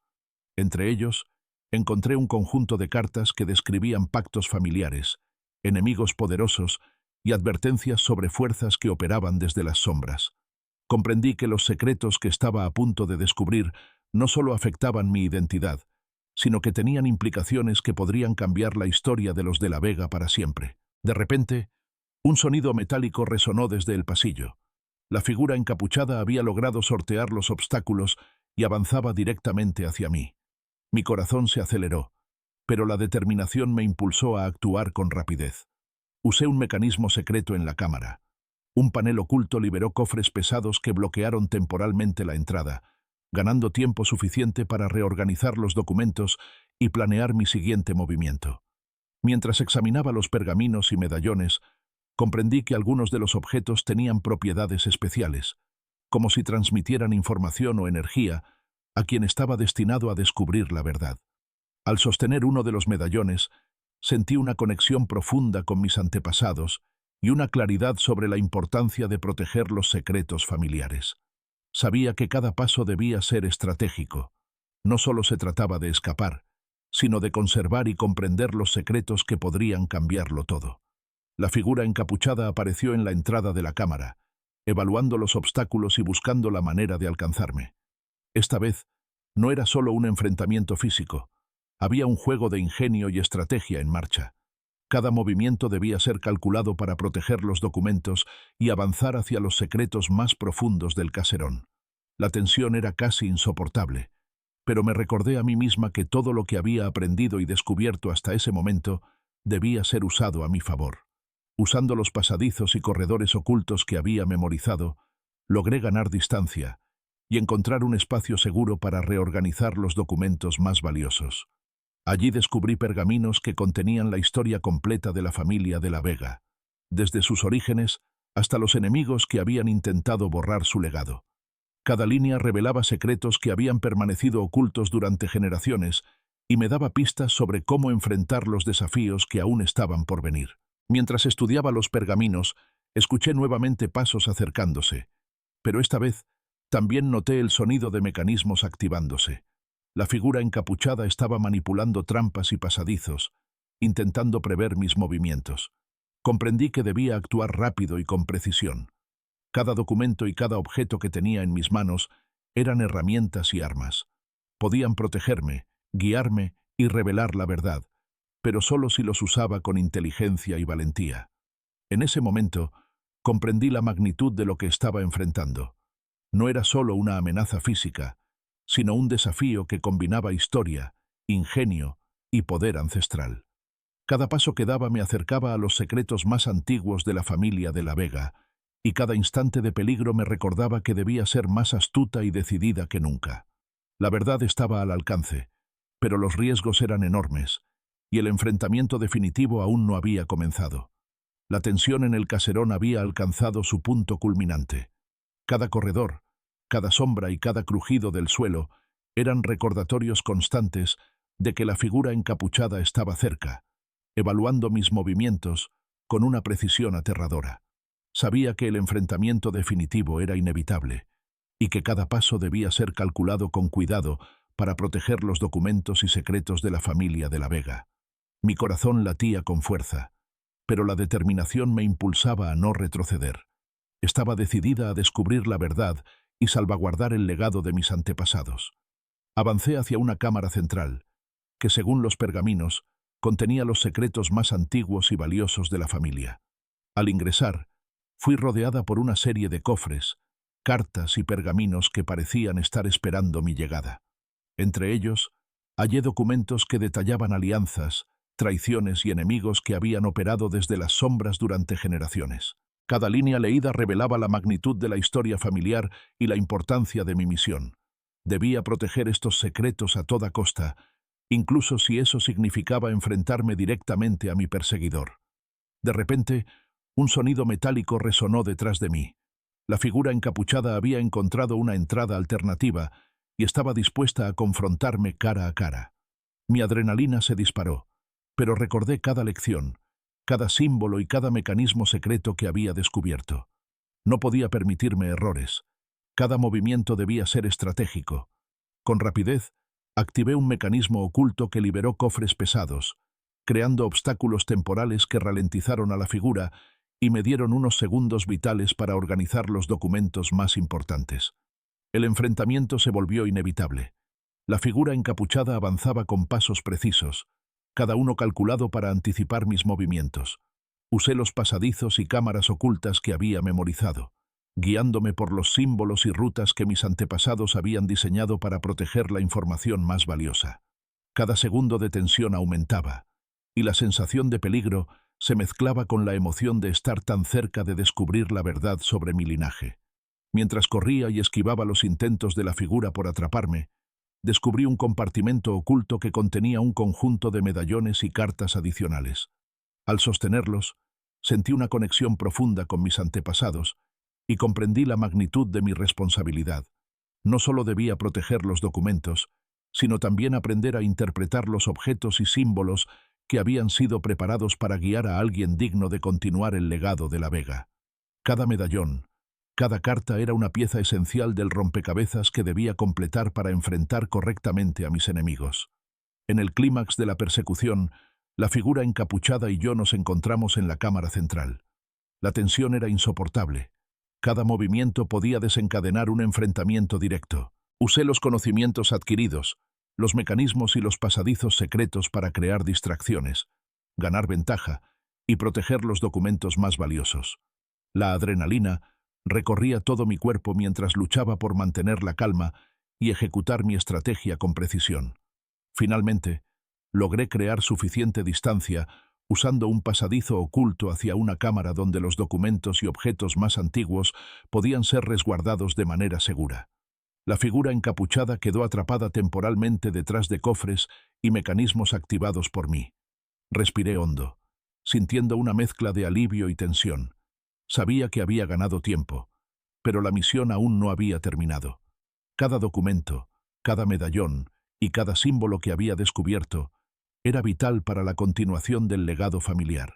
Entre ellos, encontré un conjunto de cartas que describían pactos familiares, enemigos poderosos y advertencias sobre fuerzas que operaban desde las sombras. Comprendí que los secretos que estaba a punto de descubrir no solo afectaban mi identidad, sino que tenían implicaciones que podrían cambiar la historia de los de la Vega para siempre. De repente, Un sonido metálico resonó desde el pasillo. La figura encapuchada había logrado sortear los obstáculos y avanzaba directamente hacia mí. Mi corazón se aceleró, pero la determinación me impulsó a actuar con rapidez. Usé un mecanismo secreto en la cámara. Un panel oculto liberó cofres pesados que bloquearon temporalmente la entrada, ganando tiempo suficiente para reorganizar los documentos y planear mi siguiente movimiento. Mientras examinaba los pergaminos y medallones, comprendí que algunos de los objetos tenían propiedades especiales, como si transmitieran información o energía a quien estaba destinado a descubrir la verdad. Al sostener uno de los medallones, sentí una conexión profunda con mis antepasados y una claridad sobre la importancia de proteger los secretos familiares. Sabía que cada paso debía ser estratégico. No solo se trataba de escapar, sino de conservar y comprender los secretos que podrían cambiarlo todo. La figura encapuchada apareció en la entrada de la cámara, evaluando los obstáculos y buscando la manera de alcanzarme. Esta vez, no era solo un enfrentamiento físico. Había un juego de ingenio y estrategia en marcha. Cada movimiento debía ser calculado para proteger los documentos y avanzar hacia los secretos más profundos del caserón. La tensión era casi insoportable, pero me recordé a mí misma que todo lo que había aprendido y descubierto hasta ese momento debía ser usado a mi favor. Usando los pasadizos y corredores ocultos que había memorizado, logré ganar distancia y encontrar un espacio seguro para reorganizar los documentos más valiosos. Allí descubrí pergaminos que contenían la historia completa de la familia de la Vega, desde sus orígenes hasta los enemigos que habían intentado borrar su legado. Cada línea revelaba secretos que habían permanecido ocultos durante generaciones y me daba pistas sobre cómo enfrentar los desafíos que aún estaban por venir. Mientras estudiaba los pergaminos, escuché nuevamente pasos acercándose, pero esta vez también noté el sonido de mecanismos activándose. La figura encapuchada estaba manipulando trampas y pasadizos, intentando prever mis movimientos. Comprendí que debía actuar rápido y con precisión. Cada documento y cada objeto que tenía en mis manos eran herramientas y armas. Podían protegerme, guiarme y revelar la verdad, pero solo si los usaba con inteligencia y valentía. En ese momento, comprendí la magnitud de lo que estaba enfrentando. No era solo una amenaza física, sino un desafío que combinaba historia, ingenio y poder ancestral. Cada paso que daba me acercaba a los secretos más antiguos de la familia de la Vega, y cada instante de peligro me recordaba que debía ser más astuta y decidida que nunca. La verdad estaba al alcance, pero los riesgos eran enormes, y el enfrentamiento definitivo aún no había comenzado. La tensión en el caserón había alcanzado su punto culminante. Cada corredor, cada sombra y cada crujido del suelo eran recordatorios constantes de que la figura encapuchada estaba cerca, evaluando mis movimientos con una precisión aterradora. Sabía que el enfrentamiento definitivo era inevitable y que cada paso debía ser calculado con cuidado para proteger los documentos y secretos de la familia de la Vega. Mi corazón latía con fuerza, pero la determinación me impulsaba a no retroceder. Estaba decidida a descubrir la verdad y salvaguardar el legado de mis antepasados. Avancé hacia una cámara central, que según los pergaminos, contenía los secretos más antiguos y valiosos de la familia. Al ingresar, fui rodeada por una serie de cofres, cartas y pergaminos que parecían estar esperando mi llegada. Entre ellos, hallé documentos que detallaban alianzas, traiciones y enemigos que habían operado desde las sombras durante generaciones. Cada línea leída revelaba la magnitud de la historia familiar y la importancia de mi misión. Debía proteger estos secretos a toda costa, incluso si eso significaba enfrentarme directamente a mi perseguidor. De repente, un sonido metálico resonó detrás de mí. La figura encapuchada había encontrado una entrada alternativa y estaba dispuesta a confrontarme cara a cara. Mi adrenalina se disparó, pero recordé cada lección, cada símbolo y cada mecanismo secreto que había descubierto. No podía permitirme errores. Cada movimiento debía ser estratégico. Con rapidez, activé un mecanismo oculto que liberó cofres pesados, creando obstáculos temporales que ralentizaron a la figura y me dieron unos segundos vitales para organizar los documentos más importantes. El enfrentamiento se volvió inevitable. La figura encapuchada avanzaba con pasos precisos, cada uno calculado para anticipar mis movimientos. Usé los pasadizos y cámaras ocultas que había memorizado, guiándome por los símbolos y rutas que mis antepasados habían diseñado para proteger la información más valiosa. Cada segundo de tensión aumentaba, y la sensación de peligro se mezclaba con la emoción de estar tan cerca de descubrir la verdad sobre mi linaje. Mientras corría y esquivaba los intentos de la figura por atraparme, descubrí un compartimento oculto que contenía un conjunto de medallones y cartas adicionales. Al sostenerlos, sentí una conexión profunda con mis antepasados y comprendí la magnitud de mi responsabilidad. No solo debía proteger los documentos, sino también aprender a interpretar los objetos y símbolos que habían sido preparados para guiar a alguien digno de continuar el legado de la Vega. Cada medallón, cada carta era una pieza esencial del rompecabezas que debía completar para enfrentar correctamente a mis enemigos. En el clímax de la persecución, la figura encapuchada y yo nos encontramos en la cámara central. La tensión era insoportable. Cada movimiento podía desencadenar un enfrentamiento directo. Usé los conocimientos adquiridos, los mecanismos y los pasadizos secretos para crear distracciones, ganar ventaja y proteger los documentos más valiosos. La adrenalina recorría todo mi cuerpo mientras luchaba por mantener la calma y ejecutar mi estrategia con precisión. Finalmente, logré crear suficiente distancia usando un pasadizo oculto hacia una cámara donde los documentos y objetos más antiguos podían ser resguardados de manera segura. La figura encapuchada quedó atrapada temporalmente detrás de cofres y mecanismos activados por mí. Respiré hondo, sintiendo una mezcla de alivio y tensión. Sabía que había ganado tiempo, pero la misión aún no había terminado. Cada documento, cada medallón y cada símbolo que había descubierto era vital para la continuación del legado familiar,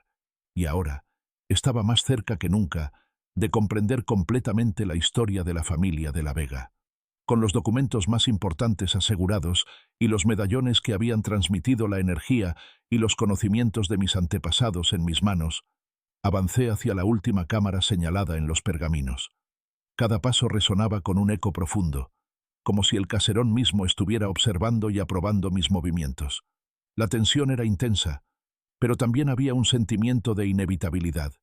y ahora estaba más cerca que nunca de comprender completamente la historia de la familia de la Vega. Con los documentos más importantes asegurados y los medallones que habían transmitido la energía y los conocimientos de mis antepasados en mis manos, avancé hacia la última cámara señalada en los pergaminos. Cada paso resonaba con un eco profundo, como si el caserón mismo estuviera observando y aprobando mis movimientos. La tensión era intensa, pero también había un sentimiento de inevitabilidad.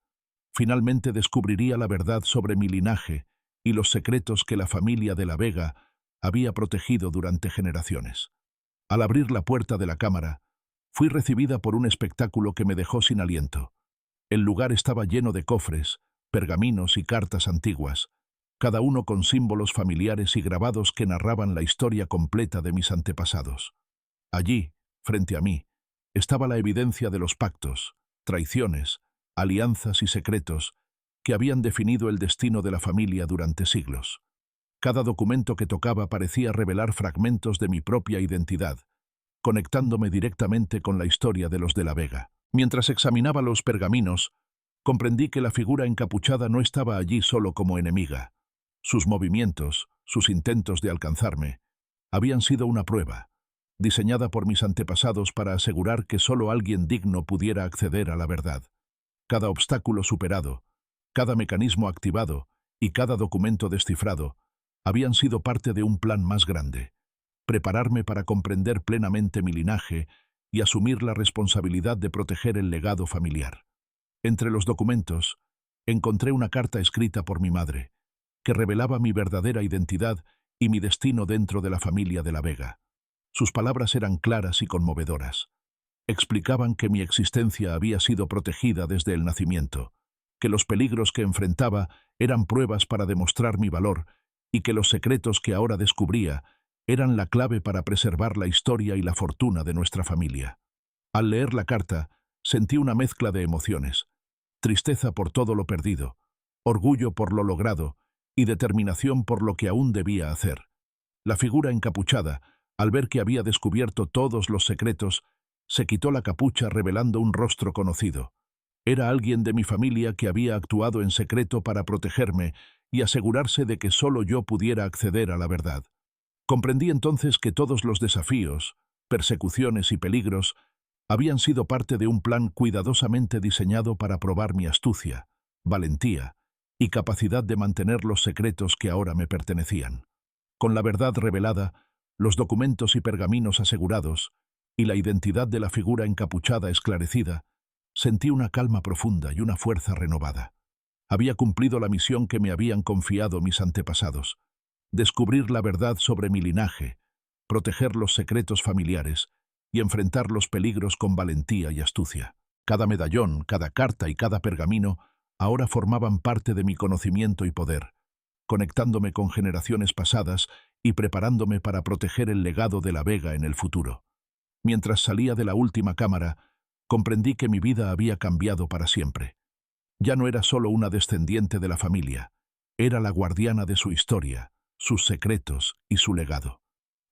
Finalmente descubriría la verdad sobre mi linaje y los secretos que la familia de la Vega había protegido durante generaciones. Al abrir la puerta de la cámara, fui recibida por un espectáculo que me dejó sin aliento. El lugar estaba lleno de cofres, pergaminos y cartas antiguas, cada uno con símbolos familiares y grabados que narraban la historia completa de mis antepasados. Allí, frente a mí, estaba la evidencia de los pactos, traiciones, alianzas y secretos que habían definido el destino de la familia durante siglos. Cada documento que tocaba parecía revelar fragmentos de mi propia identidad, conectándome directamente con la historia de los de la Vega. Mientras examinaba los pergaminos, comprendí que la figura encapuchada no estaba allí solo como enemiga. Sus movimientos, sus intentos de alcanzarme, habían sido una prueba, diseñada por mis antepasados para asegurar que solo alguien digno pudiera acceder a la verdad. Cada obstáculo superado, cada mecanismo activado y cada documento descifrado habían sido parte de un plan más grande: prepararme para comprender plenamente mi linaje y asumir la responsabilidad de proteger el legado familiar. Entre los documentos, encontré una carta escrita por mi madre, que revelaba mi verdadera identidad y mi destino dentro de la familia de la Vega. Sus palabras eran claras y conmovedoras. Explicaban que mi existencia había sido protegida desde el nacimiento, que los peligros que enfrentaba eran pruebas para demostrar mi valor y que los secretos que ahora descubría eran la clave para preservar la historia y la fortuna de nuestra familia. Al leer la carta, sentí una mezcla de emociones: tristeza por todo lo perdido, orgullo por lo logrado y determinación por lo que aún debía hacer. La figura encapuchada, al ver que había descubierto todos los secretos, se quitó la capucha revelando un rostro conocido. Era alguien de mi familia que había actuado en secreto para protegerme y asegurarse de que solo yo pudiera acceder a la verdad. Comprendí entonces que todos los desafíos, persecuciones y peligros habían sido parte de un plan cuidadosamente diseñado para probar mi astucia, valentía y capacidad de mantener los secretos que ahora me pertenecían. Con la verdad revelada, los documentos y pergaminos asegurados, y la identidad de la figura encapuchada esclarecida, Sentí una calma profunda y una fuerza renovada. Había cumplido la misión que me habían confiado mis antepasados: descubrir la verdad sobre mi linaje, proteger los secretos familiares y enfrentar los peligros con valentía y astucia. Cada medallón, cada carta y cada pergamino ahora formaban parte de mi conocimiento y poder, conectándome con generaciones pasadas y preparándome para proteger el legado de la Vega en el futuro. Mientras salía de la última cámara, comprendí que mi vida había cambiado para siempre. Ya no era solo una descendiente de la familia, era la guardiana de su historia, sus secretos y su legado.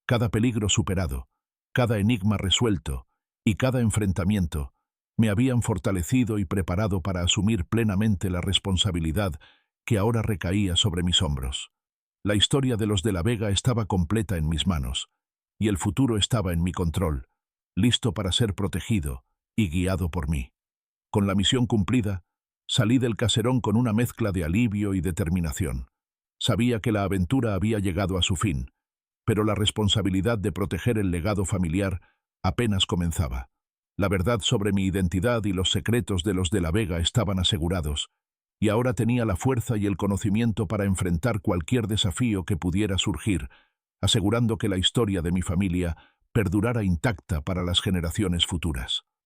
Cada peligro superado, cada enigma resuelto y cada enfrentamiento me habían fortalecido y preparado para asumir plenamente la responsabilidad que ahora recaía sobre mis hombros. La historia de los de la Vega estaba completa en mis manos, y el futuro estaba en mi control, listo para ser protegido y guiado por mí. Con la misión cumplida, salí del caserón con una mezcla de alivio y determinación. Sabía que la aventura había llegado a su fin, pero la responsabilidad de proteger el legado familiar apenas comenzaba. La verdad sobre mi identidad y los secretos de los de la Vega estaban asegurados, y ahora tenía la fuerza y el conocimiento para enfrentar cualquier desafío que pudiera surgir, asegurando que la historia de mi familia perdurara intacta para las generaciones futuras.